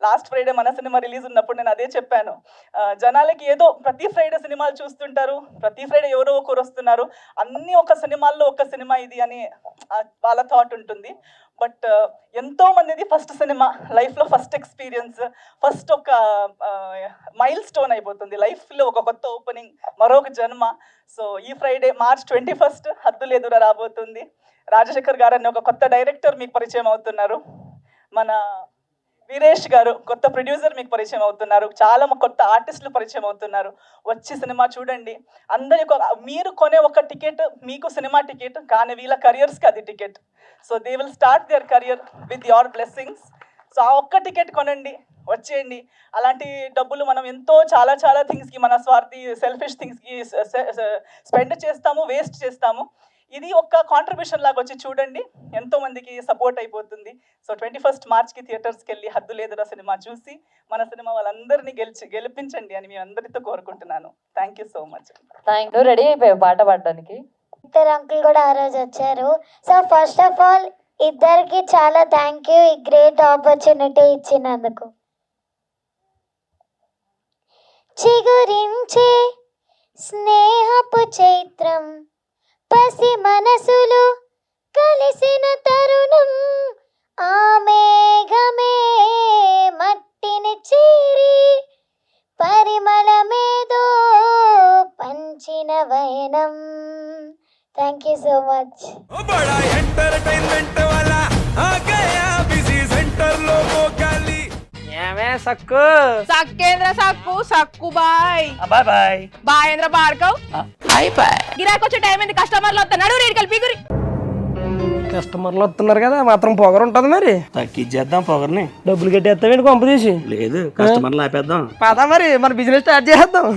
లాస్ట్ ఫ్రైడే మన సినిమా రిలీజ్ ఉన్నప్పుడు నేను అదే చెప్పాను, జనాలకి ఏదో ప్రతి ఫ్రైడే సినిమాలు చూస్తుంటారు, ప్రతి ఫ్రైడే ఎవరో ఒకరు వస్తున్నారు, అన్నీ ఒక సినిమాల్లో ఒక సినిమా ఇది అని వాళ్ళ థాట్ ఉంటుంది. బట్ ఎంతో మందిది ఫస్ట్ సినిమా, లైఫ్లో ఫస్ట్ ఎక్స్పీరియన్స్, ఫస్ట్ ఒక మైల్ స్టోన్ అయిపోతుంది లైఫ్లో, ఒక కొత్త ఓపెనింగ్, మరొక జన్మ. సో ఈ ఫ్రైడే March 21 హద్దు లేదురా రాబోతుంది. రాజశేఖర్ గారు అనే ఒక కొత్త డైరెక్టర్ మీకు పరిచయం అవుతున్నారు. మన వీరేష్ గారు కొత్త ప్రొడ్యూసర్ మీకు పరిచయం అవుతున్నారు, చాలా కొత్త ఆర్టిస్టులు పరిచయం అవుతున్నారు. వచ్చి సినిమా చూడండి. అందరి మీరు కొనే ఒక టికెట్ మీకు సినిమా టికెట్, కానీ వీళ్ళ కెరియర్స్కి అది ticket. So they will start their career with your blessings. So ఆ ఒక్క టికెట్ కొనండి, వచ్చేయండి. అలాంటి డబ్బులు మనం ఎంతో చాలా చాలా థింగ్స్కి, మన స్వార్థి సెల్ఫిష్ థింగ్స్కి స్పెండ్ చేస్తాము, వేస్ట్ చేస్తాము. ఇది ఒక కాంట్రిబ్యూషన్ లాగా వచ్చి చూడండి, ఎంతో మందికి సపోర్ట్ అయిపోతుంది. సో 21 మార్చ్కి థియేటర్స్కి వెళ్ళి హద్దు లేదురా సినిమా చూసి మన సినిమా వాళ్ళందరినీ గెలిపించండి అని మీ అందరితో కోరుకుంటున్నాను. Thank you so much. నువ్వు రెడీ అయిపోయావు పాట పాడడానికి? ఇద్దరు అంకుల్ కూడా ఆ రోజు వచ్చారు. సో ఫస్ట్ ఆఫ్ ఆల్ ఇద్దరికి చాలా థ్యాంక్ యూ ఈ గ్రేట్ ఆపర్చునిటీ ఇచ్చినందుకు. చిగురించే స్నేహపు చైత్రం, పసి మనసులు కలిసిన తరుణం, ఆ మేఘమే మట్టిని చీరి పరిమళమేదో పంచిన వైనం. Thank you so much. సక్కు సక్కేంద్ర సక్కు సక్కు బాయ్ బాయ్ బాయ్ బాయేంద్ర భార్గవ్ బాయ్ బాయ్. గిరాకి వచ్చే టైం ఏంది, కస్టమర్లు వస్తున్నాడు, రేడికల్ పీగురి. కస్టమర్లు వస్తున్నారు కదా, మాత్రం పొగరు ఉంటుంది మరి. తగ్గించేద్దాం పొగర్ని. డబ్బులు కట్టేస్తామేంటి కొంప తీసి? లేదు, కస్టమర్లు ఆపేద్దాం. పదా మరి మన బిజినెస్ స్టార్ట్ చేద్దాం.